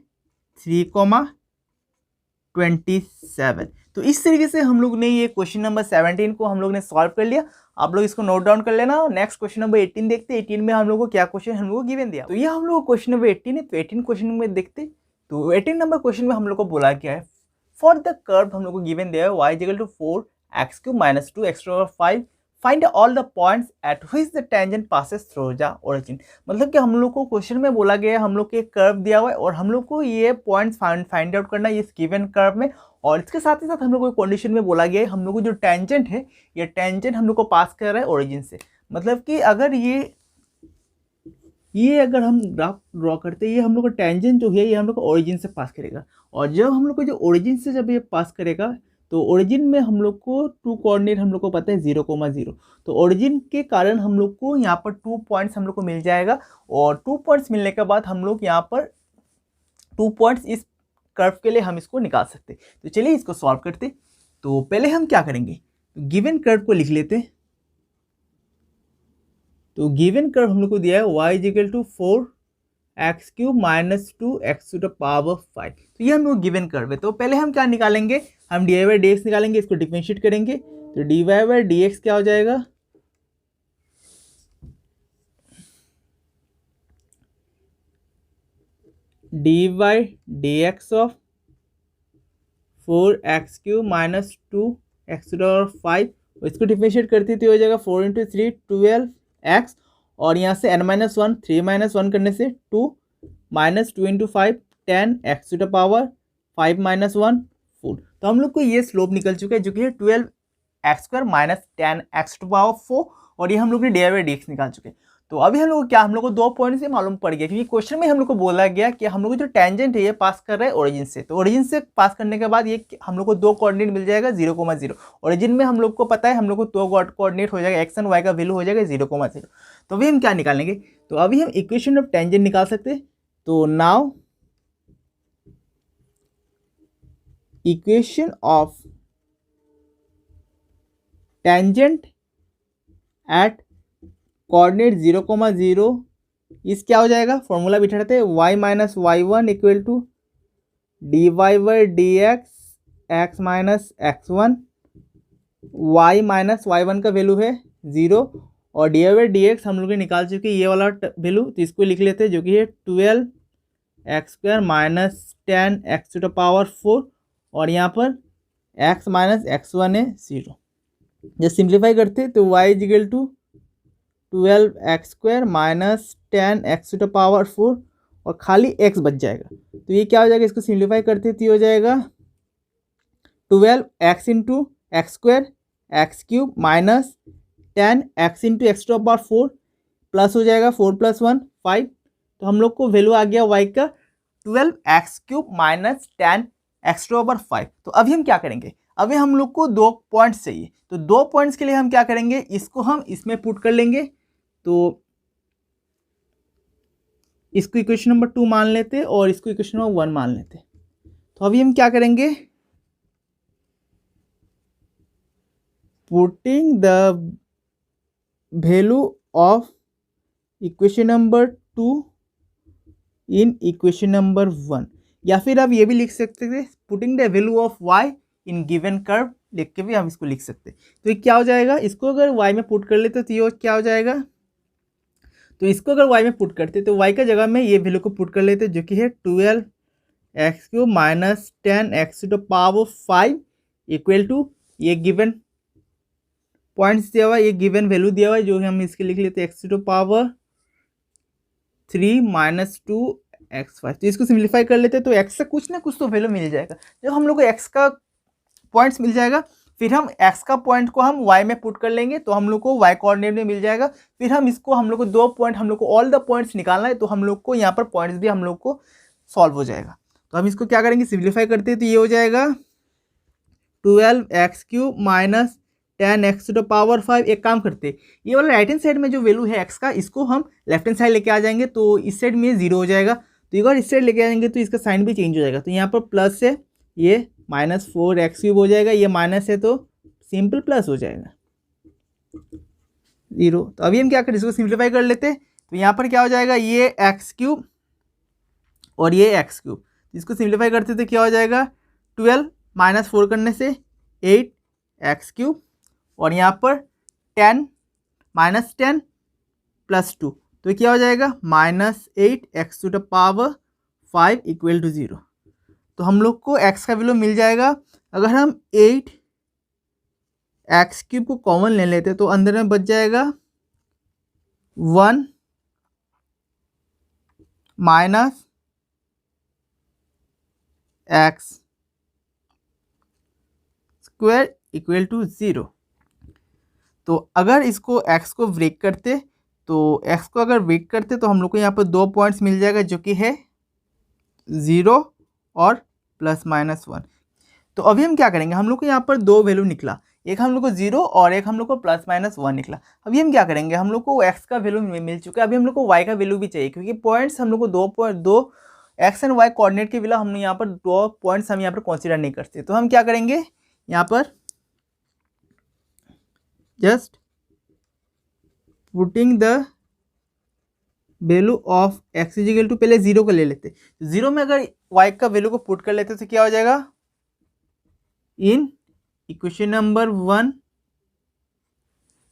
3,27। तो इस तरीके से हम लोग ने ये क्वेश्चन नंबर 17 को हम लोग ने सॉल्व कर लिया। आप लोग इसको नोट डाउन कर लेना। नेक्स्ट क्वेश्चन नंबर 18 देखते हैं। 18 में हम लोग को क्या क्वेश्चन हम लोग को गिवन दिया, तो ये हम लोग को क्वेश्चन नंबर 18 है। तो 18 क्वेश्चन में देखते, तो 18 नंबर क्वेश्चन में हम लोग को बोला क्या है, फॉर द कर्व हम लोग को गिवन दिया है y इक्वल टू 4x³ - 2x⁵ find all the points at which the tangent passes through the origin. मतलब कि हम लोग को क्वेश्चन में बोला गया है हम लोग को एक कर्व दिया हुआ है और हम लोग को ये पॉइंट्स फाइंड आउट करना है इस गिवन कर्व में। और इसके साथ ही साथ हम लोग को कंडीशन में बोला गया है हम लोग को जो टेंजेंट है, ये टेंजेंट हम लोग को पास कर रहा है ओरिजिन से। मतलब कि अगर ये अगर हम ग्राफ ड्रॉ करते हैं, ये हम लोग का टेंजेंट जो है ये हम लोग को ओरिजिन से पास करेगा। और जब हम लोग को जो ओरिजिन से जब ये पास करेगा, तो ओरिजिन में हम लोग को 2 कोऑर्डिनेट हम लोग को पता है 0,0। तो ओरिजिन के कारण हम लोग को यहाँ पर 2 पॉइंट्स हम लोग को मिल जाएगा। और 2 पॉइंट्स मिलने के बाद हम लोग यहाँ पर 2 पॉइंट्स इस कर्व के लिए हम इसको निकाल सकते। तो चलिए इसको सॉल्व करते। तो पहले हम क्या करेंगे, गिवन कर्व को लिख लेते। तो गिवन कर्व हम लोग को दिया है y इक्वल टू 4x³ - 2x⁵। तो ये हम लोग गिवन कर्व है। तो पहले हम क्या निकालेंगे, हम dy/dx निकालेंगे, इसको डिफरेंशिएट करेंगे। तो dy/dx क्या हो जाएगा, dy/dx ऑफ 4x³ - 2x⁵। इसको डिफरेंशिएट करते तो हो जाएगा 4 × 3 12x, और यहाँ से n-1 3 - 1 करने से 2 - 2 × 5 10x⁵ 5 - 1 4। तो हम लोग को ये स्लोप निकल चुका है जो कि है 12x² - 10x⁴, और ये हम लोग ने dy/dx निकाल चुके हैं। तो अभी हम लोग को क्या, हम लोग को 2 पॉइंट से मालूम पड़ गया, क्योंकि क्वेश्चन में हम लोग को बोला गया कि हम लोग को जो टेंजेंट है ये पास कर रहा है ओरिजिन से। तो ओरिजिन से पास करने के बाद ये हम लोग को 2 कोऑर्डिनेट मिल जाएगा 0,0। ओरिजिन में हम लोग को पता है हम लोग को 2 कोऑर्डिनेट हो जाएगा, x एंड y का वैल्यू हो जाएगा 0,0। तो अभी हम क्या निकालेंगे, तो अभी हम इक्वेशन ऑफ टेंजेंट निकाल सकते हैं। तो now equation of tangent eight coordinate 0,0 इस क्या हो जाएगा, फॉर्मूला बिठाते हैं y - y1 equal to dy/dx x - x1। y - y1 का वैल्यू है 0, और dy/dx हम लोग ने निकाल चुके ये वाला वैल्यू। तो इसको लिख लेते हैं जो कि है 12x² - 10x⁴, और यहाँ पर x - x1 है 0। जब सिंप्लीफाई करते तो y equal to 12x² - 10x⁴, और खाली x बच जाएगा। तो ये क्या हो जाएगा, इसको सिंप्लीफाई करते तो ये हो जाएगा 12x × x² x³ - 10x × x⁴ plus हो जाएगा 4 + 1 5। तो हम लोग को वैल्यू आ गया y का 12x³ - 10x⁴। तो अभी हम क्या करेंगे, अभी हम लोग को 2 पॉइंट्स चाहिए। तो 2 पॉइंट्स के लिए हम क्या करेंगे, इसको हम इसमें पुट कर लेंगे। तो इसको इक्वेशन नंबर 2 मान लेते और इसको इक्वेशन नंबर 1 मान लेते। तो अभी हम क्या करेंगे, putting the value of equation number 2 in equation number 1, या फिर आप ये भी लिख सकते थे putting the value of y in given curve, लिख के भी हम इसको लिख सकते। तो ये क्या हो जाएगा, इसको अगर y में पुट कर लेते तो ये क्या हो जाएगा, तो इसको अगर y में पुट करते तो y का जगह में ये वैल्यू को पुट कर लेते जो कि है 12x³ - 10x⁵ इक्वल टू ये गिवन पॉइंट्स दिया हुआ है, ये गिवन वैल्यू दिया हुआ है जो हम इसके लिख लेते x⁴ 3 - 2x5। तो इसको सिंप्लीफाई कर लेते तो x से कुछ ना कुछ तो वैल्यू मिल जाएगा। जब हम लोग को x का पॉइंट्स मिल जाएगा, फिर हम x का पॉइंट को हम y में पुट कर लेंगे तो हम लोग को y कोऑर्डिनेट में मिल जाएगा। फिर हम इसको हम लोग को 2 पॉइंट, हम लोग को ऑल द पॉइंट्स निकालना है, तो हम लोग को यहाँ पर पॉइंट्स भी हम लोग को सॉल्व हो जाएगा। तो हम इसको क्या करेंगे, सिंप्लीफाई करते हैं तो ये हो जाएगा 12x³ minus 10x to the power 5। एक काम करते हैं, ये वाला राइट हैंड साइड में जो वैल्यू है x का, इसको हम लेफ्ट हैंड साइड लेके आ जाएंगे तो इस साइड में 0 हो जाएगा। तो एक बार इस साइड लेके आएंगे तो इसका साइन भी चेंज हो जाएगा। तो यहाँ पर प्लस है, ये -4x³ हो जाएगा, ये माइनस है तो सिंपल प्लस हो जाएगा 0। तो अभी हम क्या करें, इसको सिंप्लीफाई कर लेते हैं। तो यहाँ पर क्या हो जाएगा, ये x³ और ये x³, इसको सिंप्लीफाई करते तो क्या हो जाएगा, 12 -4 करने से 8x³ और यहाँ पर 10 -10 +2, तो ये क्या हो जाएगा -8x to the power 5 equal to 0। तो हम लोग को x का वैल्यू मिल जाएगा। अगर हम 8x³ को कॉमन ले लेते तो अंदर में बच जाएगा 1 minus x square equal to 0। तो अगर इसको x को ब्रेक करते, तो x को अगर ब्रेक करते तो हम लोग को यहाँ पर 2 पॉइंट्स मिल जाएगा जो कि है 0 और +-1। तो अभी हम क्या करेंगे, हम लोग को यहाँ पर 2 वैल्यू निकला, एक हम लोग को 0 और एक हम लोग को +-1 निकला। अभी हम क्या करेंगे, हम लोग को x का वैल्यू मिल चुका है, अभी हम लोग को y का वैल्यू भी चाहिए, क्योंकि पॉइंट्स हम लोग को 2 x एंड y कोऑर्डिनेट के बिना हम यहाँ पर 2 पॉइंट्स हम यहाँ पर कंसीडर नहीं करते। तो हम क्या करेंगे, यहाँ पर just putting the value of x equal to, पहले 0 को ले लेते, 0 में अगर y का वैल्यू को पुट कर लेते तो क्या हो जाएगा, इन इक्वेशन नंबर 1।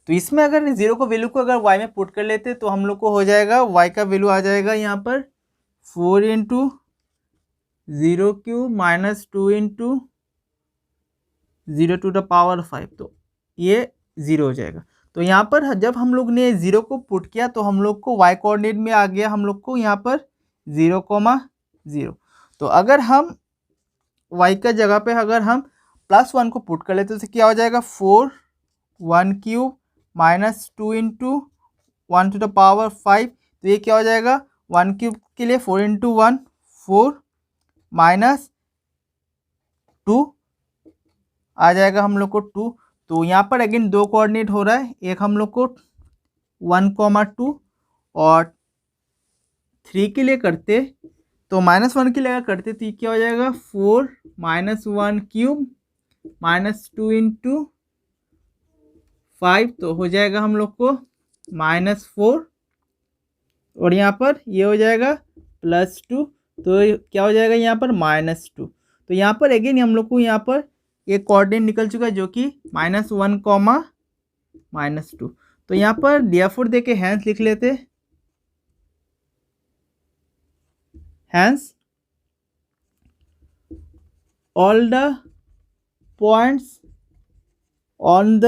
तो इसमें अगर 0 को वैल्यू को अगर y में पुट कर लेते तो हम लोग को हो जाएगा, y का वैल्यू आ जाएगा यहाँ पर 4 × 0³ माइनस 2 × 0 टू द पावर 5, तो ये 0 हो जाएगा। तो यहाँ पर जब हम लोग ने 0 को पुट किया तो हम लोग को y कोऑर्डिनेट में आ गया हम लोग को यहाँ पर 0,0। तो अगर हम y का जगह पे अगर हम +1 को पुट कर लेते तो क्या हो जाएगा, 4 1³ माइनस 2 × 1 टू द पावर 5। तो ये क्या हो जाएगा, 1³ के लिए 4 × 1 4 माइनस 2 आ जाएगा हम लोग को 2। तो यहाँ पर अगेन 2 कोऑर्डिनेट हो रहा है, एक हम लोग को 1,2 और 3 के लिए करते, तो -1 के लिए अगर करते तो ये क्या हो जाएगा, 4 -1³ माइनस 2 × 5, तो हो जाएगा हम लोग को -4 और यहाँ पर ये हो जाएगा +2, तो क्या हो जाएगा यहाँ पर -2। तो यहाँ पर अगेन हम लोग को यहाँ पर एक कोऑर्डिनेट निकल चुका है जो कि -1, -2। तो यहाँ पर देयरफॉर दे के हैंस लिख लेते, hence all the points on the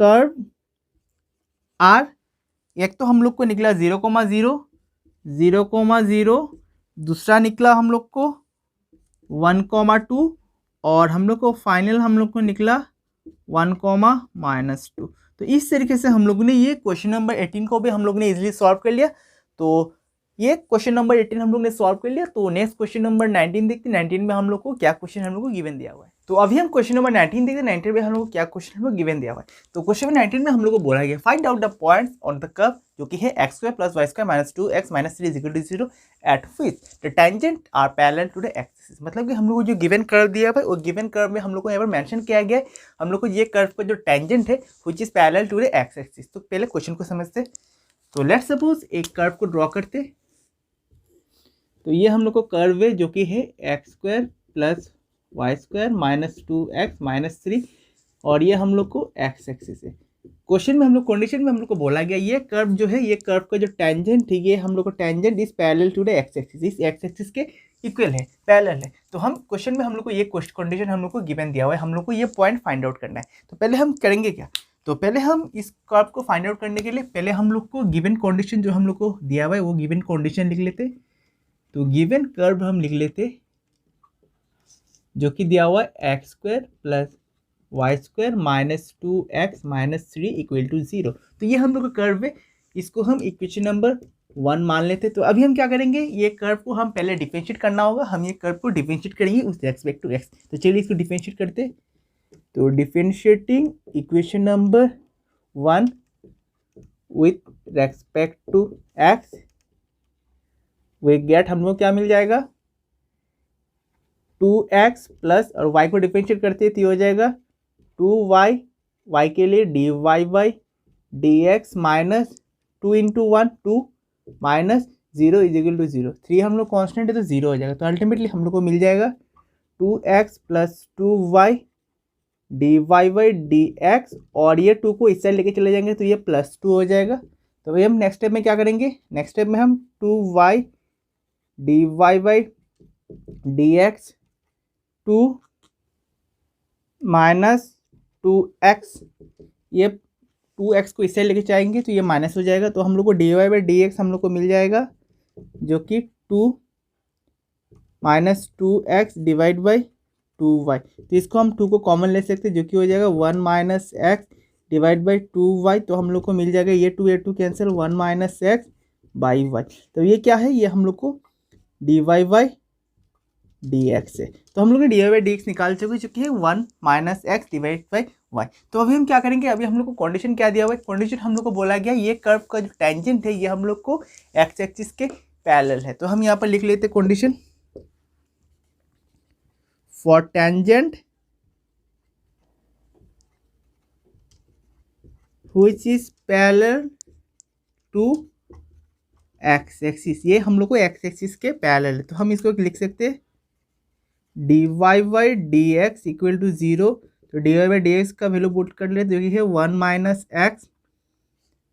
curve are, एक तो हम लोग को निकला 0,0 0,0, दूसरा निकला हम लोग को 1,2 और हम लोग को फाइनल हम लोग को निकला 1,-2। तो इस तरीके से हम लोग ने ये क्वेश्चन नंबर 18 को भी हम लोग ने इजीली सॉल्व कर लिया। तो ये क्वेश्चन नंबर 18 हम लोग ने सॉल्व कर लिया। तो नेक्स्ट क्वेश्चन नंबर 19 देखते हैं, 19 में हम लोग को क्या क्वेश्चन हम लोग को गिवन दिया हुआ है। तो अभी हम क्वेश्चन नंबर 19 देखते हैं, 19 में हम लोग को क्या क्वेश्चन हम लोग गिवन दिया हुआ है। तो क्वेश्चन नंबर 19 में हम लोग को बोला गया find out the points on the curve जो कि है x² + y² - 2x - 3 = 0 at which the tangent are parallel to the axis. मतलब कि हम लोग को जो गिवन कर्व दिया हुआ है, वो गिवन कर्व में हम लोग को यहाँ पर मेंशन किया गया है हम लोग को ये कर्व का जो टेंजेंट है which is parallel to the X axis. तो पहले क्वेश्चन को समझते। तो लेट्स सपोज एक कर्व को ड्रॉ करते। तो ये हम लोग को कर्व है जो कि है x² + y² - 2x - 3 और ये हम लोग को एक्स एक्सिस है। क्वेश्चन में हम लोग कंडीशन में हम लोग को बोला गया ये कर्व जो है, ये कर्व का जो टेंजेंट है, ये हम लोग को tangent is parallel to the X axis, इस एक्स एक्सिस के इक्वल है, पैरेलल है। तो हम क्वेश्चन में हम लोग को ये कंडीशन हम लोग को गिवन दिया हुआ है, हम लोग को ये पॉइंट फाइंड आउट करना है। तो पहले हम करेंगे क्या, तो पहले हम इस कर्व को फाइंड आउट करने के लिए पहले हम लोग को गिवन कंडीशन जो हम लोग को दिया हुआ है वो गिवन कंडीशन लिख लेते। तो गिवन कर्व हम लिख लेते जो कि दिया हुआ है x² + y² - 2x - 3 = 0। तो ये हम लोग का कर्व है, इसको हम इक्वेशन नंबर 1 मान लेते। तो अभी हम क्या करेंगे, ये कर्व को हम पहले डिफरेंशिएट करना होगा, हम ये कर्व को डिफरेंशिएट करेंगे उस रेस्पेक्ट टू एक्स। तो चलिए इसको डिफरेंशिएट करते। तो differentiating equation number 1 with respect to X, we get, हम लोग क्या मिल जाएगा 2x प्लस, और y को डिफरेंशिएट करते हैं तो ये हो जाएगा 2y, y के लिए dy by dx minus 2 into 1 2 minus 0 is equal to 0। 3 हम लोग कॉन्स्टेंट है तो 0 हो जाएगा। तो अल्टीमेटली हम लोग को मिल जाएगा 2x plus 2y dy by dx, और ये 2 को इस साइड लेके चले जाएंगे तो ये प्लस 2 हो जाएगा। तो भाई हम नेक्स्ट स्टेप में क्या करेंगे, नेक्स्ट स्टेप में हम 2y dy by dx 2 minus 2x, ये 2x को इस साइड लेके जाएंगे तो ये माइनस हो जाएगा। तो हम लोग को dy बाई dx हम लोग को मिल जाएगा जो कि 2 minus 2x divide by 2y। तो इसको हम 2 को कॉमन ले सकते हैं जो कि हो जाएगा 1 minus x divide by 2y। तो हम लोग को मिल जाएगा ये 2 cancel 1 minus x by y. तो ये क्या है, ये हम लोग को dy बाई dx है। तो हम लोग ने dy बाई dx निकाल चुके हैं 1 minus x divide by y. तो अभी हम क्या करेंगे, अभी हम लोग को कंडीशन क्या दिया हुआ है, कंडीशन हम लोग को बोला गया ये कर्व का जो टेंजेंट है ये हम लोग को एक्स एक्सिस के पैरेलल है। तो हम यहाँ पर लिख लेते हैं condition, for tangent which is parallel to x axis, ये हम लोग को एक्स एक्सिस के पैरेलल है। तो हम इसको लिख सकते हैं dy by dx equal to 0। तो dy बाई dx का वैल्यू पुट कर लेते जो कि है 1 minus x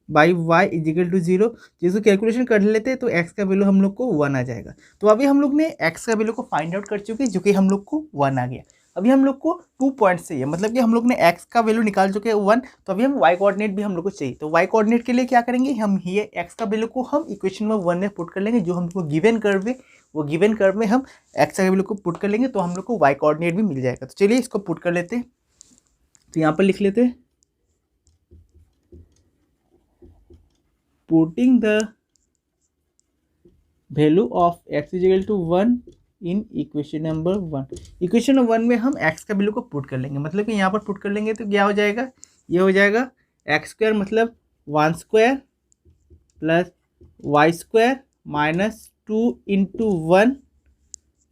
by y is equal to 0। जिसको कैलकुलेशन कर लेते हैं तो x का वैल्यू हम लोग को 1 आ जाएगा। तो अभी हम लोग ने x का वैल्यू को फाइंड आउट कर चुके हैं जो कि हम लोग को 1 आ गया। अभी हम लोग को 2 पॉइंट्स चाहिए, मतलब कि हम लोग ने x का वैल्यू निकाल चुके हैं 1। तो अभी हम y कोऑर्डिनेट भी हम लोग को चाहिए। तो y कोऑर्डिनेट के लिए क्या करेंगे, हम ये x का वैल्यू को हम इक्वेशन में 1 में पुट कर लेंगे, जो हमको गिवन कर्व है वो गिवन कर्व में हम x का वैल्यू को पुट कर लेंगे तो हम लोग को y कोऑर्डिनेट भी मिल जाएगा। तो चलिए इसको पुट कर लेते हैं। तो यहाँ पर लिख लेते हैं putting the value of x is equal to 1 in equation number 1। Equation number 1 में हम x का वैल्यू को पुट कर लेंगे, मतलब कि यहाँ पर पुट कर लेंगे तो क्या हो जाएगा, ये हो जाएगा एक्स स्क्वायर मतलब 1 square plus y square minus 2 into 1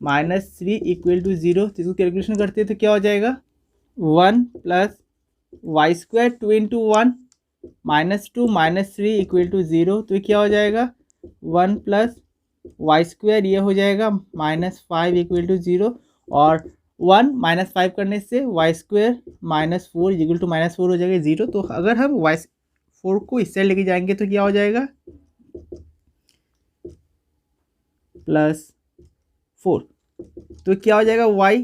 minus 3 equal to 0। तो इसको कैलकुलेशन करते हैं तो क्या हो जाएगा 1 plus y square 2 into 1 minus 2 minus 3 equal to 0। तो क्या हो जाएगा 1 प्लस वाई स्क्वायर, ये हो जाएगा माइनस 5 इक्वल टू 0, और 1 माइनस 5 करने से y square minus 4 equal to minus 4 हो जाएगा 0। तो अगर हम वाई 4 को इस साइड लेके जाएंगे तो क्या हो जाएगा प्लस 4। तो क्या हो जाएगा वाई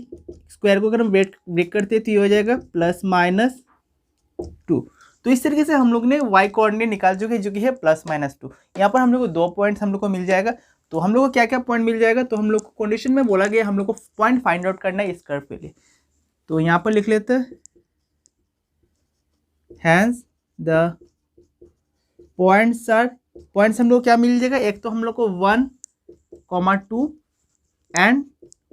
स्क्वायर को अगर हम ब्रेक करते हैं तो ये हो जाएगा प्लस माइनस 2। तो इस तरीके से हम लोग ने y कोऑर्डिनेट निकाल चुके हैं जो कि है प्लस माइनस 2। यहाँ पर हम लोग को 2 पॉइंट्स हम लोग को मिल जाएगा। तो हम लोग को क्या क्या पॉइंट मिल जाएगा, तो हम लोग को कंडीशन में बोला गया हम लोग को पॉइंट फाइंड आउट करना है इस कर्व के लिए। तो यहाँ पर लिख लेते हैं हैंस द पॉइंट्स हम लोग क्या मिल जाएगा, एक तो हम लोग को 1,2 एंड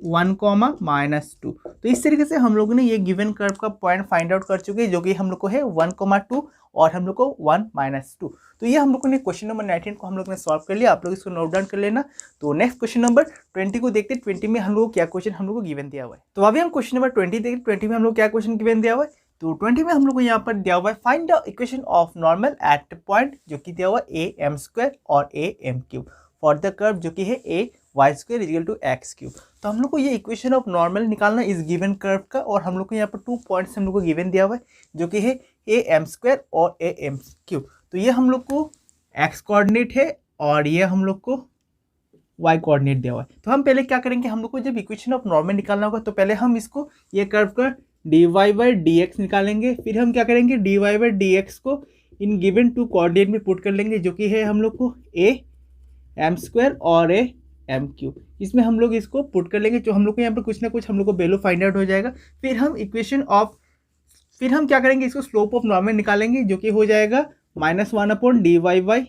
1,-2। तो इस तरीके से हम लोगों ने ये गिवन कर्व का पॉइंट फाइंड आउट कर चुके हैं जो कि हम लोग को है 1,2 और हम लोग को 1-2। तो ये हम लोगों ने क्वेश्चन नंबर 19 को हम लोग ने सॉल्व कर लिया। आप लोग इसको नोट डाउन कर लेना। तो नेक्स्ट क्वेश्चन नंबर 20 को देखते हैं। 20 में हम लोग को क्या क्वेश्चन हम लोग को गिवन दिया हुआ है। तो अभी हम क्वेश्चन नंबर 20 देखते हैं। 20 में हम लोग क्या क्वेश्चन गिवन दिया हुआ है। तो 20 में हम लोग को यहाँ पर दिया हुआ है find the equation of normal eight point, जो कि दिया हुआ है am² और am³ फॉर द कर्व जो कि है ay² इक्वल टू x³। तो हम लोग को ये इक्वेशन ऑफ नॉर्मल निकालना इस गिवन कर्व का, और हम लोग को यहाँ पर 2 पॉइंट्स हम लोग को गिवन दिया हुआ है जो कि है am² और am³। तो ये हम लोग को x कोऑर्डिनेट है और ये हम लोग को y कोऑर्डिनेट दिया हुआ है। तो हम पहले क्या करेंगे, हम लोग को जब इक्वेशन ऑफ नॉर्मल निकालना होगा तो पहले हम इसको ये कर्व का dy बाई dx निकालेंगे। फिर हम क्या करेंगे dy बाई dx को इन गिवन 2 कोऑर्डिनेट में पुट कर लेंगे जो कि है हम लोग को am² और am³। इसमें हम लोग इसको पुट कर लेंगे, जो हम लोग को यहाँ पर कुछ ना कुछ हम लोग को वैल्यू फाइंड आउट हो जाएगा। फिर हम क्या करेंगे, इसको स्लोप ऑफ नॉर्मल निकालेंगे जो कि हो जाएगा -1/dy बाई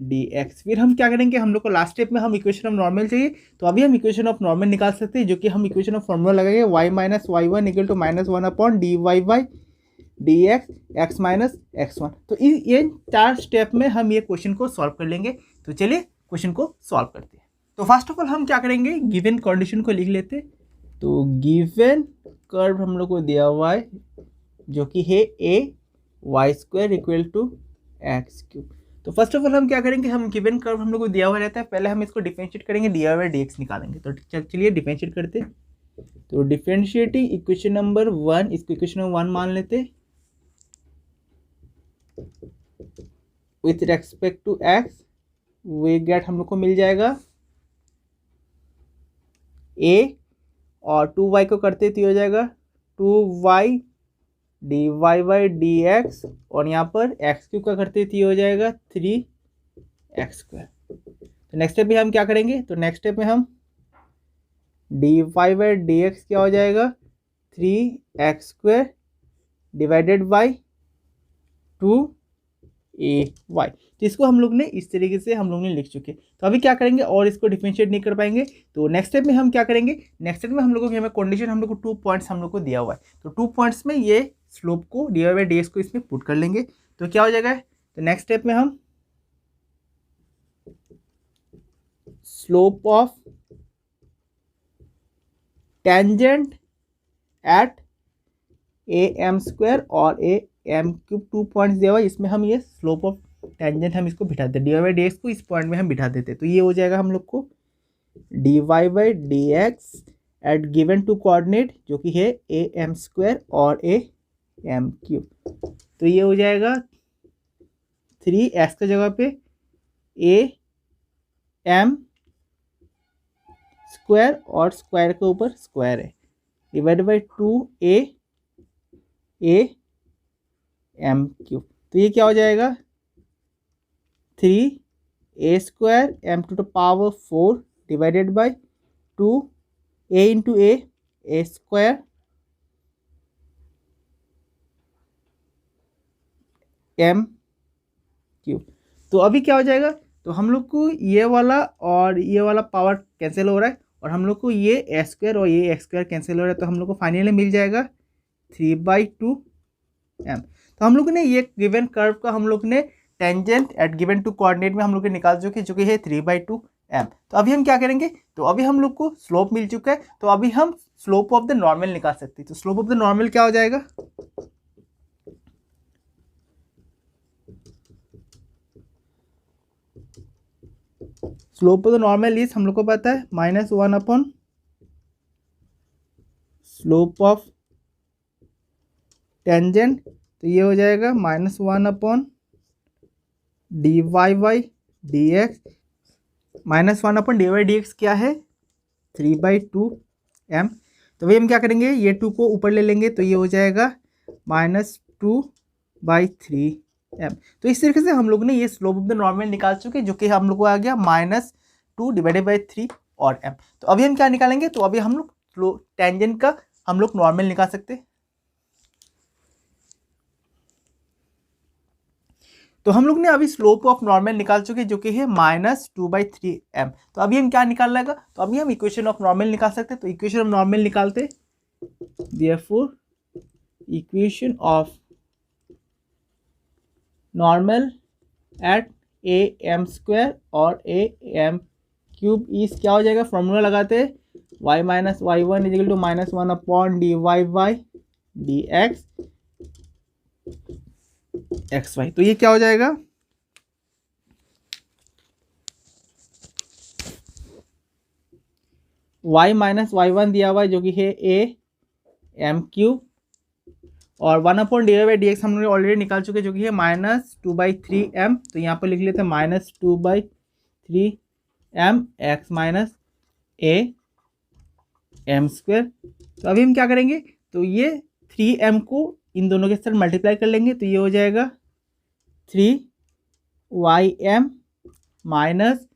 डी एक्स। फिर हम क्या करेंगे, हम लोग को लास्ट स्टेप में हम इक्वेशन ऑफ नॉर्मल चाहिए, तो अभी हम इक्वेशन ऑफ नॉर्मल निकाल सकते हैं, जो कि हम इक्वेशन ऑफ फॉर्मूला लगाएंगे y minus Y one equal to minus one upon d Y by D x x minus x one. तो ये 4 स्टेप में हम ये क्वेश्चन को सॉल्व कर लेंगे। तो चलिए क्वेश्चन को सॉल्व करते हैं। तो फर्स्ट ऑफ ऑल हम क्या करेंगे, गिवन कंडीशन को लिख लेते हैं। तो गिवन कर्व हम लोग को दिया हुआ है, जो कि है A Y square equal to X cube. तो फर्स्ट ऑफ ऑल हम क्या करेंगे, हम गिवन कर्व हम लोग को दिया हुआ रहता है, पहले हम इसको डिफरेंशिएट करेंगे, d Y by D x निकालेंगे। तो चलिए डिफरेंशिएट करते हैं। तो डिफरेंशिएटिंग इक्वेशन नंबर 1, इसको इक्वेशन नंबर 1 मान लेते with respect to x, we get हम लोग को मिल जाएगा ए, और 2y को करते तो हो जाएगा 2y d Y by D x, और यहाँ पर एक्स क्यूब का करते तो हो जाएगा 3x स्क्वायर। तो नेक्स्ट स्टेप में हम क्या करेंगे, तो नेक्स्ट स्टेप में हम d Y by D x क्या हो जाएगा 3x square divided by 2ay। तो इसको हम लोग ने इस तरीके से हम लोग ने लिख चुके। तो अभी क्या करेंगे, और इसको डिफरेंशिएट नहीं कर पाएंगे, तो नेक्स्ट स्टेप में हम क्या करेंगे, नेक्स्ट स्टेप में हम लोगों की हमें कंडीशन हम लोग को 2 पॉइंट्स हम लोग को दिया हुआ है। तो 2 पॉइंट्स में ये स्लोप को d Y by D x को इसमें पुट कर लेंगे। तो क्या हो जाएगा, तो नेक्स्ट स्टेप में हम slope of tangent at a m square और ए एम क्यूब 2 पॉइंट्स दिया हुआ है, इसमें हम ये स्लोप ऑफ टेंजेंट हम इसको बिठा देते, d Y by D x को इस पॉइंट में हम बिठा देते। तो ये हो जाएगा हम लोग को d Y by D x at given to coordinate, जो कि है ए एम स्क्वायर और ए एम क्यूब। तो ये हो जाएगा 3x की जगह पे ए एम स्क्वायर, और स्क्वायर के ऊपर स्क्वायर है, divide by 2a M cube. तो ये क्या हो जाएगा 3a square m to the power 4 divided by 2a into a square m cube. तो अभी क्या हो जाएगा, तो हम लोग को ये वाला और ये वाला पावर कैंसिल हो रहा है, और हम लोग को ये ए स्क्वायर और ये एक्स स्क्वायर कैंसिल हो रहा है। तो हम लोग को फाइनली मिल जाएगा 3/2m। तो हम लोग ने ये गिवन कर्व का हम लोग ने tangent at given to coordinate में हम लोग ने निकाल चुके है 3/2m। तो अभी हम क्या करेंगे, तो अभी हम लोग को स्लोप मिल चुका है, तो अभी हम स्लोप ऑफ द नॉर्मल निकाल सकते हैं। तो स्लोप ऑफ द नॉर्मल क्या हो जाएगा, slope of the normal is हम लोग को पता है -1 अपॉन स्लोप ऑफ टेंजेंट। तो ये हो जाएगा -1 upon d Y by D x. -1 upon d y d x क्या है 3/2m। तो वही हम क्या करेंगे, ये 2 को ऊपर ले लेंगे, तो ये हो जाएगा -2/3m। तो इस तरीके से हम लोग ने ये स्लोप ऑफ द नॉर्मल निकाल चुके, जो कि हम लोग को आ गया -2 डिवाइडेड बाई 3 और m। तो अभी हम क्या निकालेंगे, तो अभी हम लोग टेंजेंट का हम लोग नॉर्मल निकाल सकते हैं। तो हम लोग ने अभी स्लोप ऑफ नॉर्मल निकाल चुके, जो कि है -2/3m। तो अभी हम क्या निकाल लेगा, तो अभी हम इक्वेशन ऑफ नॉर्मल निकाल सकते हैं। तो इक्वेशन ऑफ नॉर्मल निकालते, therefore equation of normal at a m square और ए एम क्यूब इस क्या हो जाएगा, फॉर्मूला लगाते y minus Y one equal to -1 upon d Y by D x x y. तो ये क्या हो जाएगा, y माइनस वाई वन दिया हुआ है, जो कि है ए एम क्यूब, और 1 upon d Y by D x हम लोग ऑलरेडी निकाल चुके, जो कि है -2/3m। तो यहाँ पर लिख लेते हैं -2/3m x minus a m square. तो अभी हम क्या करेंगे, तो ये 3m को इन दोनों के साथ मल्टीप्लाई कर लेंगे, तो ये हो जाएगा 3ym माइनस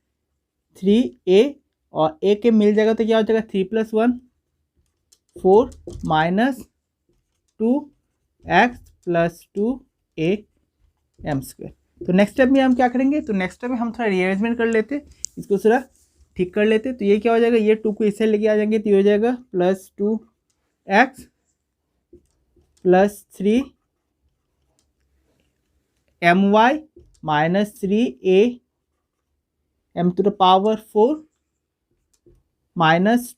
3a, और a के मिल जाएगा तो क्या हो जाएगा 3 + 1 4 माइनस 2x + 2am स्क्वायर। तो नेक्स्ट स्टेप में हम क्या करेंगे, तो नेक्स्ट स्टेप में हम थोड़ा रीअरेंजमेंट कर लेते, इसको थोड़ा ठीक कर लेते। तो ये क्या हो जाएगा, ये 2 को इससे लेके आ जाएंगे तो ये हो जाएगा +2x + 3my - 3am to the power 4 -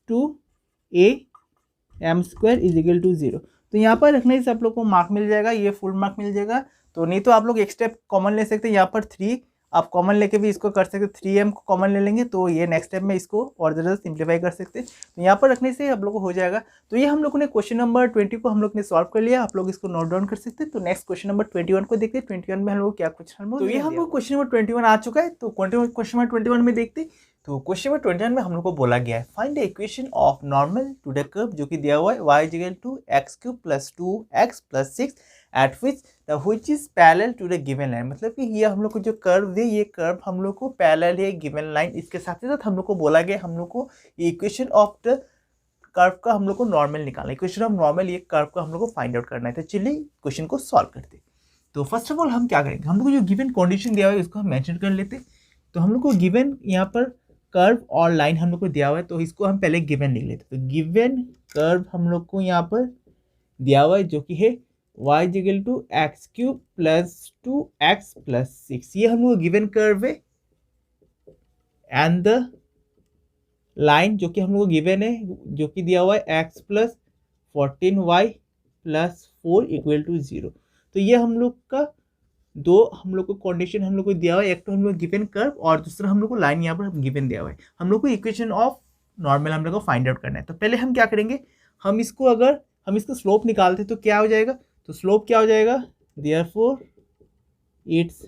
2am square = 0। तो यहाँ पर रखने से आप लोग को मार्क मिल जाएगा, ये फुल मार्क मिल जाएगा। तो नहीं तो आप लोग एक स्टेप कॉमन ले सकते हैं, यहाँ पर 3 आप कॉमन लेके भी इसको कर सकते हैं, 3m को कॉमन ले लेंगे तो ये नेक्स्ट स्टेप में इसको और ज़्यादा सिंप्लीफाई कर सकते हैं। तो यहाँ पर रखने से आप लोग को हो जाएगा। तो ये हम लोगों ने क्वेश्चन नंबर 20 को हम लोग ने सॉल्व कर लिया, आप लोग इसको नोट डाउन कर सकते हैं। तो नेक्स्ट क्वेश्चन नंबर 21 को देखते हैं, 21 में हम लोग क्या क्वेश्चन, तो ये हम लोग क्वेश्चन नंबर 21 आ चुका है। तो क्वेश्चन नंबर 21 में देखते हैं। तो क्वेश्चन नंबर 21 में हम लोग को बोला गया है find the equation of normal to the curve, जो कि दिया हुआ है y = x³ + 2x + 6 at which is parallel to the given line. मतलब कि ये हम लोग को जो कर्व है, ये कर्व हम लोग को पैरेलल है गिवन लाइन। इसके साथ ही साथ हम लोग को बोला गया हम लोग को इक्वेशन ऑफ द कर्व का हम लोग को नॉर्मल निकालना है, इक्वेशन ऑफ नॉर्मल ये कर्व का हम लोग को फाइंड आउट करना है। तो चलिए क्वेश्चन को सॉल्व करते हैं। तो फर्स्ट ऑफ ऑल हम क्या करेंगे, हम लोग को जो गिवन कंडीशन दिया हुआ है इसको हम मेंशन कर लेते। तो हम लोग को गिवन यहाँ पर कर्व और लाइन हम लोग को दिया हुआ है, तो इसको हम पहले गिवन लिख लेते। तो गिवन कर्व हम लोग को यहाँ पर दिया हुआ है जो कि है y = x³ + 2x + 6, ये हम लोग गिवन कर्व है। एंड द लाइन जो कि हम लोग को गिवन है, जो कि दिया हुआ है x + 14y + 4 = 0। तो ये हम लोग का दो हम लोग को कंडीशन हम लोग को दिया हुआ है, एक तो हम लोग गिवन कर्व और दूसरा हम लोग को लाइन यहाँ पर गिवन दिया हुआ है। हम लोग को इक्वेशन ऑफ नॉर्मल हम लोग को फाइंड आउट करना है। तो पहले हम क्या करेंगे, हम इसको अगर हम इसको स्लोप निकालते तो क्या हो जाएगा, तो स्लोप क्या हो जाएगा, therefore it's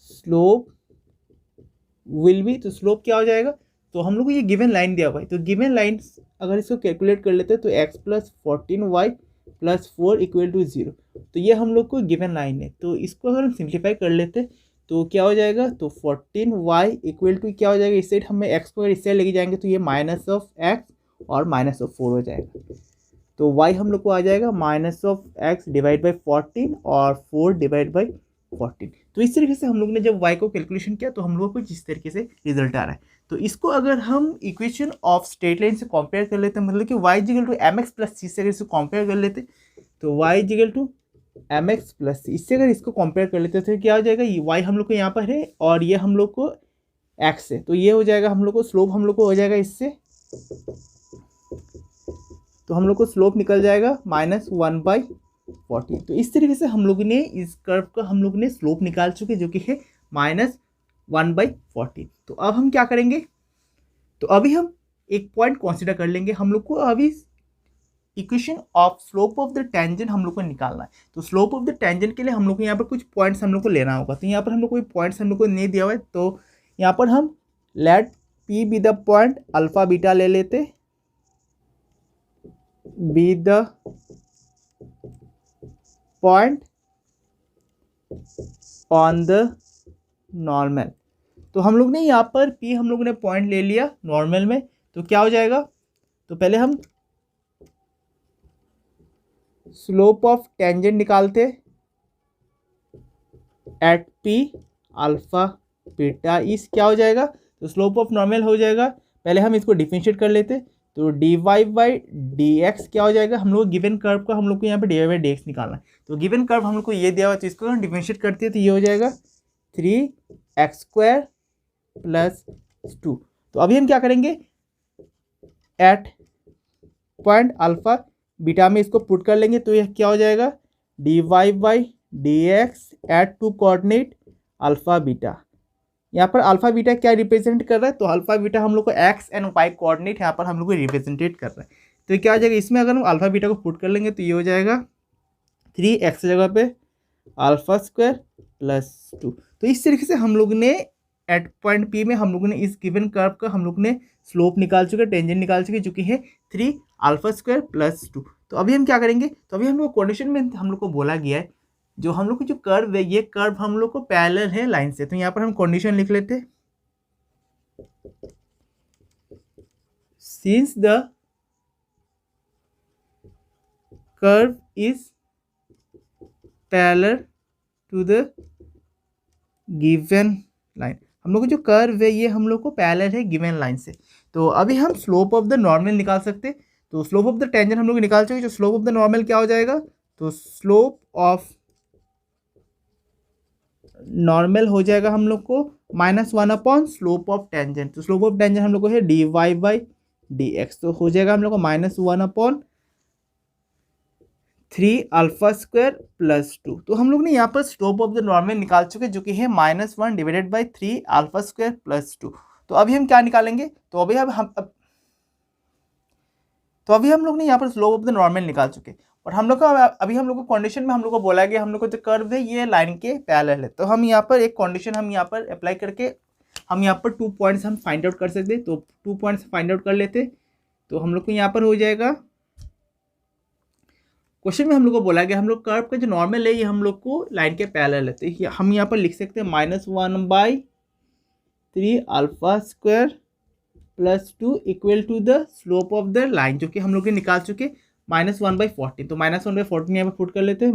slope will B, तो स्लोप क्या हो जाएगा, तो हम लोग को ये गिवन लाइन दिया हुआ है। तो गिवन लाइन अगर इसको कैलकुलेट कर लेते हैं तो x + 14y + 4 = 0। तो ये हम लोग को गिवन लाइन है। तो इसको अगर हम सिंप्लीफाई कर लेते तो क्या हो जाएगा, तो 14y = क्या हो जाएगा, इस साइड हमें x को अगर इस साइड लेके जाएंगे तो ये -(x) और -4 हो जाएगा। तो y हम लोग को आ जाएगा -(x) / 14 और 4 / 14। तो इस तरीके से हम लोग ने जब y को कैलकुलेशन किया तो हम लोग को जिस तरीके से रिजल्ट आ रहा है, तो इसको अगर हम इक्वेशन ऑफ स्ट्रेट लाइन से कंपेयर कर लेते हैं, मतलब कि y = mx + c से अगर इसको कंपेयर कर लेते तो y = mx + c, इससे अगर इसको कंपेयर कर लेते तो क्या हो जाएगा, y हम लोग को यहाँ पर है और ये हम लोग को x है, तो ये हो जाएगा हम लोग को स्लोप हम लोग को हो जाएगा इससे, तो हम लोग को स्लोप निकल जाएगा -1/40। तो इस तरीके से हम लोग ने इस कर्व का हम लोग ने स्लोप निकाल चुके जो कि है -1/40। तो अब हम क्या करेंगे, तो अभी हम एक पॉइंट कंसीडर कर लेंगे। हम लोग को अभी equation of slope of the tangent हम लोग को निकालना है। तो स्लोप ऑफ द टेंजेंट के लिए हम लोग को यहाँ पर कुछ पॉइंट्स हम लोग को लेना होगा। तो यहाँ पर हम लोग कोई पॉइंट्स हम लोग को नहीं दिया हुआ है, तो यहाँ पर हम let P be the point, alpha beta ले लेते, be the point on the normal. तो हम लोग ने यहाँ पर P हम लोग ने पॉइंट ले लिया नॉर्मल में, तो क्या हो जाएगा, तो पहले हम स्लोप ऑफ टेंजेंट निकालते एट P अल्फा बीटा इस क्या हो जाएगा, तो स्लोप ऑफ नॉर्मल हो जाएगा। पहले हम इसको डिफरेंशिएट कर लेते, तो dy/dx क्या हो जाएगा, हम लोग गिवन कर्व का हम लोग को यहाँ पे dy/dx निकालना है। तो गिवन कर्व हम लोग को ये दिया हुआ है, तो इसको हम डिफरेंशिएट करते हैं तो ये हो जाएगा 3x² + 2। तो अभी हम क्या करेंगे, एट पॉइंट अल्फा बीटा में इसको पुट कर लेंगे, तो यह क्या हो जाएगा, dy/dx eight 2 coordinate alpha beta. यहाँ पर अल्फा बीटा क्या रिप्रेजेंट कर रहा है, तो अल्फा बीटा हम लोग को x एंड y कोऑर्डिनेट यहाँ पर हम लोग को रिप्रेजेंटेट कर रहा है। तो क्या हो जाएगा, इसमें अगर हम अल्फा बीटा को पुट कर लेंगे तो ये हो जाएगा 3x जगह पे α² + 2। तो इस तरीके से हम लोग ने एट पॉइंट P में हम लोगों ने इस गिवन कर्व का हम लोग ने स्लोप निकाल चुके, टेंजेंट निकाल चुके, जो कि है 3α² + 2। तो अभी हम क्या करेंगे, तो अभी हम लोग कंडीशन में हम लोग को बोला गया है जो हम लोग को जो कर्व है, ये कर्व हम लोग को पैरेलल है लाइन से। तो यहाँ पर हम कंडीशन लिख लेते, since the curve is parallel to the given line, हम लोग को जो कर्व है ये हम लोग को पैरेलल है गिवन लाइन से। तो अभी हम स्लोप ऑफ द नॉर्मल निकाल सकते। तो स्लोप ऑफ द टेंजेंट हम लोग निकाल चुके। जो स्लोप ऑफ द नॉर्मल क्या हो जाएगा, तो स्लोप ऑफ नॉर्मल हो जाएगा हम लोग को -1 अपॉन स्लोप ऑफ टेंजेंट। तो स्लोप ऑफ टेंजेंट हम लोग को है dy/dx, तो हो जाएगा हम लोग को -1 अपॉन 3 अल्फा स्क्वायर प्लस 2। तो हम लोग ने यहाँ पर स्लोप ऑफ द नॉर्मल निकाल चुके जो कि है -1 divided by 3 alpha square plus 2। तो अभी हम क्या निकालेंगे, तो अभी हम लोग ने यहाँ पर स्लोप ऑफ द नॉर्मल निकाल चुके। और हम लोग का अभी हम लोग को कंडीशन में हम लोग को बोला गया हम लोग को जो कर्व है ये लाइन के पैरेलल है। तो हम यहाँ पर एक कंडीशन हम यहाँ पर अप्लाई करके हम यहाँ पर 2 पॉइंट्स हम फाइंड आउट कर सकते। तो 2 पॉइंट्स फाइंड आउट कर लेते। तो हम लोग को यहाँ पर हो जाएगा, क्वेश्चन में हम लोग को बोला गया हम लोग कर्व का जो नॉर्मल है ये हम लोग को लाइन के पैरेलल है। तो हम यहाँ पर लिख सकते हैं -1/3 alpha square plus 2 equal to the slope of the line, जो कि हम लोग ने निकाल चुके -1/14। तो -1/14 यहाँ पर पुट कर लेते हैं,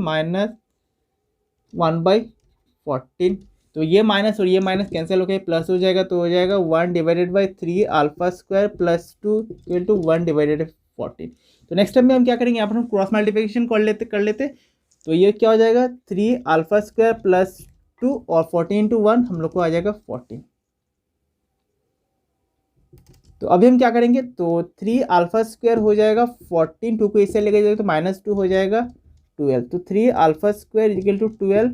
-1/14। तो ये माइनस और ये माइनस कैंसिल हो गया, प्लस हो जाएगा। तो हो जाएगा 1 divided by 3 alpha square plus 2 equal to 1 divided 14। तो नेक्स्ट टाइम में हम क्या करेंगे, यहाँ पर हम क्रॉस मल्टीप्लिकेशन कर लेते। तो ये क्या हो जाएगा 3 अल्फा स्क्वायर प्लस 2 और 14 इंटू 1 हम लोग को आ जाएगा 14। तो अभी हम क्या करेंगे, तो 3 अल्फा स्क्वायर हो जाएगा 14, 2 को इससे लेके जाएगा तो -2 हो जाएगा 12। तो 3 अल्फा स्क्वायर इक्वल टू 12।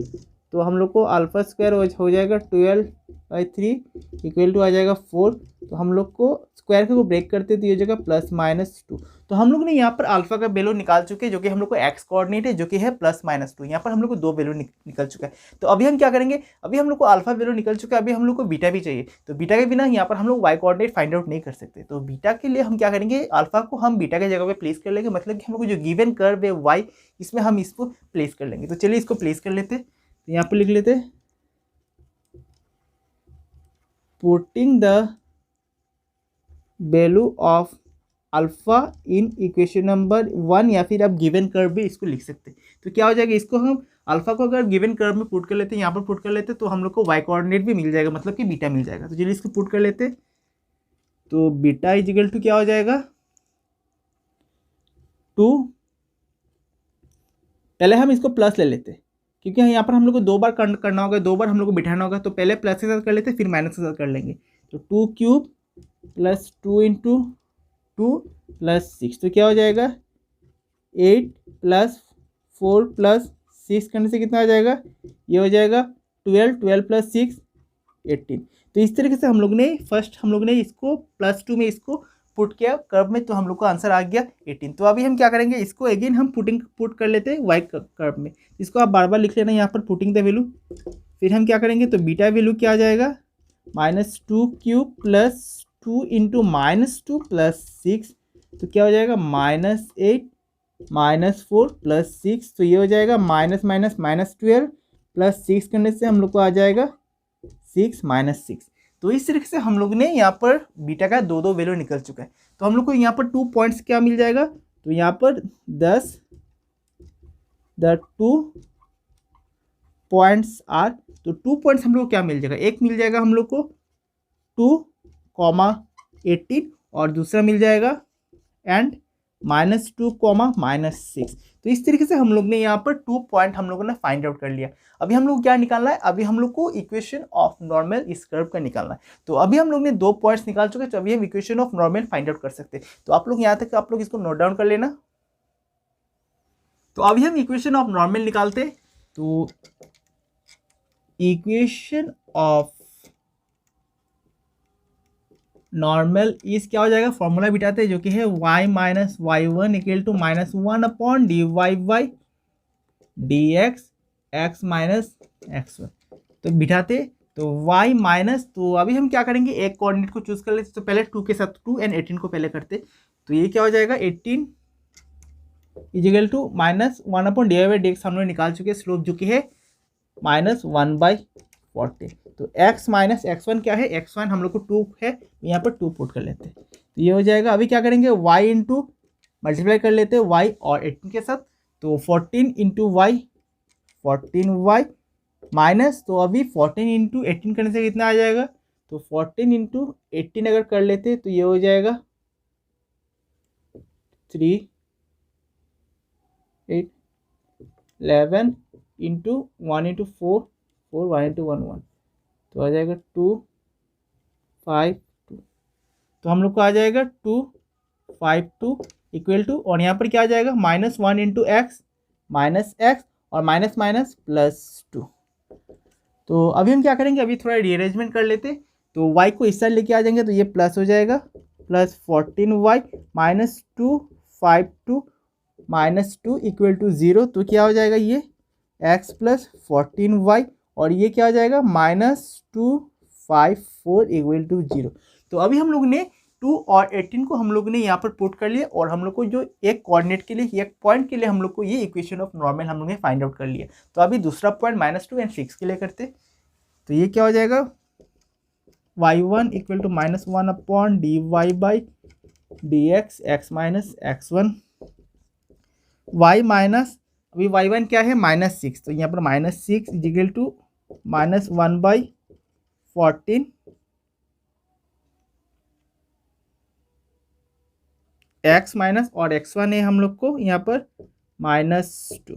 तो हम लोग को अल्फा स्क्वायर हो जाएगा 12/3 इक्वल टू आ जाएगा 4। तो हम लोग को स्क्वायर को ब्रेक करते तो ये जगह +-2। तो हम लोग ने यहाँ पर अल्फा का वैल्यू निकाल चुके जो कि हम लोग को एक्स कोऑर्डिनेट है जो कि है +-2। यहाँ पर हम लोग को 2 वैल्यू निकल चुका है। तो अभी हम क्या करेंगे, अभी हम लोग को अल्फा वैल्यू निकल चुका है, अभी हम लोग को बीटा भी चाहिए। तो बीटा के बिना यहाँ पर हम लोग वाई कोऑर्डिनेट फाइंड आउट नहीं कर सकते। तो बीटा के लिए हम क्या करेंगे, अल्फा को हम बीटा के जगह पे प्लेस कर लेंगे, मतलब कि हम लोग को जो गिवन कर्व है वाई इसमें हम इसको प्लेस कर लेंगे। तो चलिए इसको प्लेस कर लेते। तो यहाँ पर लिख लेते putting the value of alpha in equation number 1, या फिर आप गिवन कर्व भी इसको लिख सकते हैं। तो क्या हो जाएगा, इसको हम अल्फा को अगर गिवन कर्व में पुट कर लेते हैं, यहाँ पर पुट कर लेते तो हम लोग को वाई कोऑर्डिनेट भी मिल जाएगा, मतलब कि बीटा मिल जाएगा। तो चलिए इसको पुट कर लेते। तो बीटा इज इक्वल टू क्या हो जाएगा 2, पहले हम इसको प्लस ले लेते क्योंकि यहाँ पर हम लोग को 2 बार करना होगा, 2 बार हम लोग को बिठाना होगा। तो पहले प्लस के साथ कर लेते फिर माइनस के साथ कर लेंगे। तो 2 क्यूब प्लस 2 इंटू 2 प्लस 6, तो क्या हो जाएगा 8 प्लस 4 प्लस 6 करने से कितना आ जाएगा, ये हो जाएगा 12 प्लस 6 18। तो इस तरीके से हम लोग ने इसको +2 में इसको पुट किया कर्व में, तो हम लोग को आंसर आ गया 18। तो अभी हम क्या करेंगे, इसको अगेन हम पुट कर लेते हैं वाई कर्व में। इसको आप बार बार लिख लेना यहाँ पर पुटिंग द वैल्यू। फिर हम क्या करेंगे, तो बीटा वैल्यू क्या आ जाएगा -2 क्यूब प्लस 2 इंटू -2 प्लस 6, तो क्या हो जाएगा -8 -4 प्लस 6, तो ये हो जाएगा -12 प्लस 6 करने से हम लोग को आ जाएगा 6 -6। तो इस तरीके से हम लोग ने यहाँ पर बीटा का 2 वैल्यू निकल चुका है। तो हम लोग को यहाँ पर 2 पॉइंट्स क्या मिल जाएगा, तो यहाँ पर 10 द 2 पॉइंट्स आर, तो 2 पॉइंट्स हम लोग को क्या मिल जाएगा, एक मिल जाएगा हम लोग को 2,18 और दूसरा मिल जाएगा एंड -2, -6। तो इस तरीके से हम लोग ने यहाँ पर 2 पॉइंट हम लोगों ने फाइंड आउट कर लिया। अभी हम लोग क्या निकालना है, अभी हम लोग को इक्वेशन ऑफ नॉर्मल इस कर्व का निकालना है। तो अभी हम लोग ने 2 पॉइंट्स निकाल चुके हैं, तो अभी हम equation of normal find out कर सकते हैं। तो आप लोग यहाँ तक आप लोग इसको नोट डाउन कर लेना। तो अभी हम इक्वेशन ऑफ नॉर्मल निकालते। तो इक्वेशन ऑफ नॉर्मल इस क्या हो जाएगा, फॉर्मूला बिठाते हैं जो कि है y minus y1 equal to -1 upon dy/dx x minus x1। तो बिठाते तो y माइनस, तो अभी हम क्या करेंगे, एक कोऑर्डिनेट को चूज कर लेते। तो पहले 2 के साथ 2 एंड 18 को पहले करते। तो ये क्या हो जाएगा 18 इक्वल टू -1 अपॉन dy/dx हम लोग निकाल चुके स्लोप जो कि है -1/40। तो x माइनस x1 क्या है, x1 हम लोग को 2 है, यहाँ पर 2 पुट कर लेते हैं। तो ये हो जाएगा, अभी क्या करेंगे y इंटू मल्टीप्लाई कर लेते हैं y और 18 के साथ। तो 14 इंटू y 14y माइनस, तो अभी 14 इंटू 18 करने से कितना आ जाएगा, तो 14 इंटू 18 अगर कर लेते तो ये हो जाएगा 3 8 11 इंटू 1 इंटू 4 4 1 इंटू 1 1, तो आ जाएगा 2 5 2, तो हम लोग को आ जाएगा 2 5 2 इक्वल टू, और यहाँ पर क्या आ जाएगा minus 1 into x minus x और माइनस माइनस प्लस 2। तो अभी हम क्या करेंगे, अभी थोड़ा रीअरेंजमेंट कर लेते, तो y को इस साइड लेके आ जाएंगे तो ये प्लस हो जाएगा, plus 14y minus 2 5 2 minus 2 equal to 0, तो क्या हो जाएगा ये x प्लस 14y, और ये क्या हो जाएगा माइनस 2 5 4 इक्वल टू 0। तो अभी हम लोग ने 2 और 18 को हम लोग ने यहाँ पर पुट कर लिया, और हम लोग को जो एक कोऑर्डिनेट के लिए, एक पॉइंट के लिए हम लोग को ये इक्वेशन ऑफ नॉर्मल हम लोग ने फाइंड आउट कर लिया। तो अभी दूसरा पॉइंट -2 एंड 6 के लिए करते, तो ये क्या हो जाएगा y1 equal to -1 upon dy by dx x minus x1, y minus, अभी y1 क्या है -6, तो यहाँ पर -6 equal to -1 by 14 x minus, और x1 है हम लोग को यहाँ पर -2,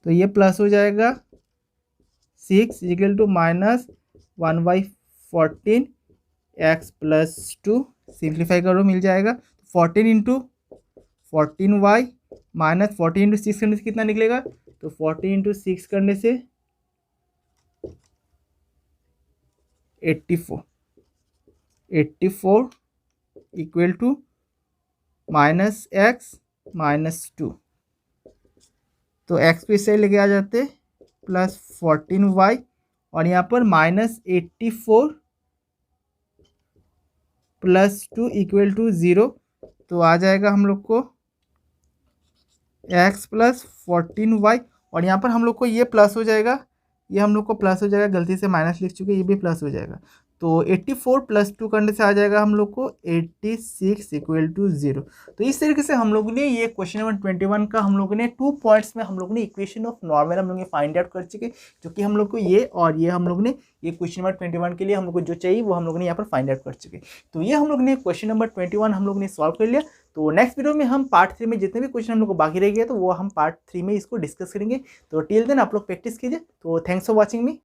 तो ये प्लस हो जाएगा 6 equal to -1 by 14 x plus 2, simplify करो मिल जाएगा 14 इंटू 14y माइनस 14 इंटू 6 करने से कितना निकलेगा, तो 14 इंटू 6 करने से 84 इक्वल टू -x -2, तो x को इस साइड लेके आ जाते प्लस 14y, और यहाँ पर -84 प्लस 2 इक्वल टू 0, तो आ जाएगा हम लोग को x प्लस 14y, और यहाँ पर हम लोग को ये प्लस हो जाएगा, ये हम लोग को प्लस हो जाएगा, गलती से माइनस लिख चुके, ये भी प्लस हो जाएगा, तो 84 प्लस 2 करने से आ जाएगा हम लोग को 86 इक्वल टू 0। तो इस तरीके से हम लोग ने ये क्वेश्चन नंबर 21 का हम लोग ने 2 पॉइंट्स में हम लोग ने इक्वेशन ऑफ नॉर्मल हम लोग ने फाइंड आउट कर चुके, जो कि हम लोग को ये और ये हम लोग ने ये क्वेश्चन नंबर 21 के लिए हम लोग को जो चाहिए वो हम लोग ने यहाँ पर फाइंड आउट कर चुके। तो ये हम लोग ने क्वेश्चन नंबर 21 हम लोग ने सॉल्व कर लिया। तो नेक्स्ट वीडियो में हम पार्ट 3 में जितने भी क्वेश्चन हम लोग को बाकी रह गए तो वो हम पार्ट 3 में इसको डिस्कस करेंगे। तो टिल देन आप लोग प्रैक्टिस कीजिए। तो थैंक्स फॉर वॉचिंग मी।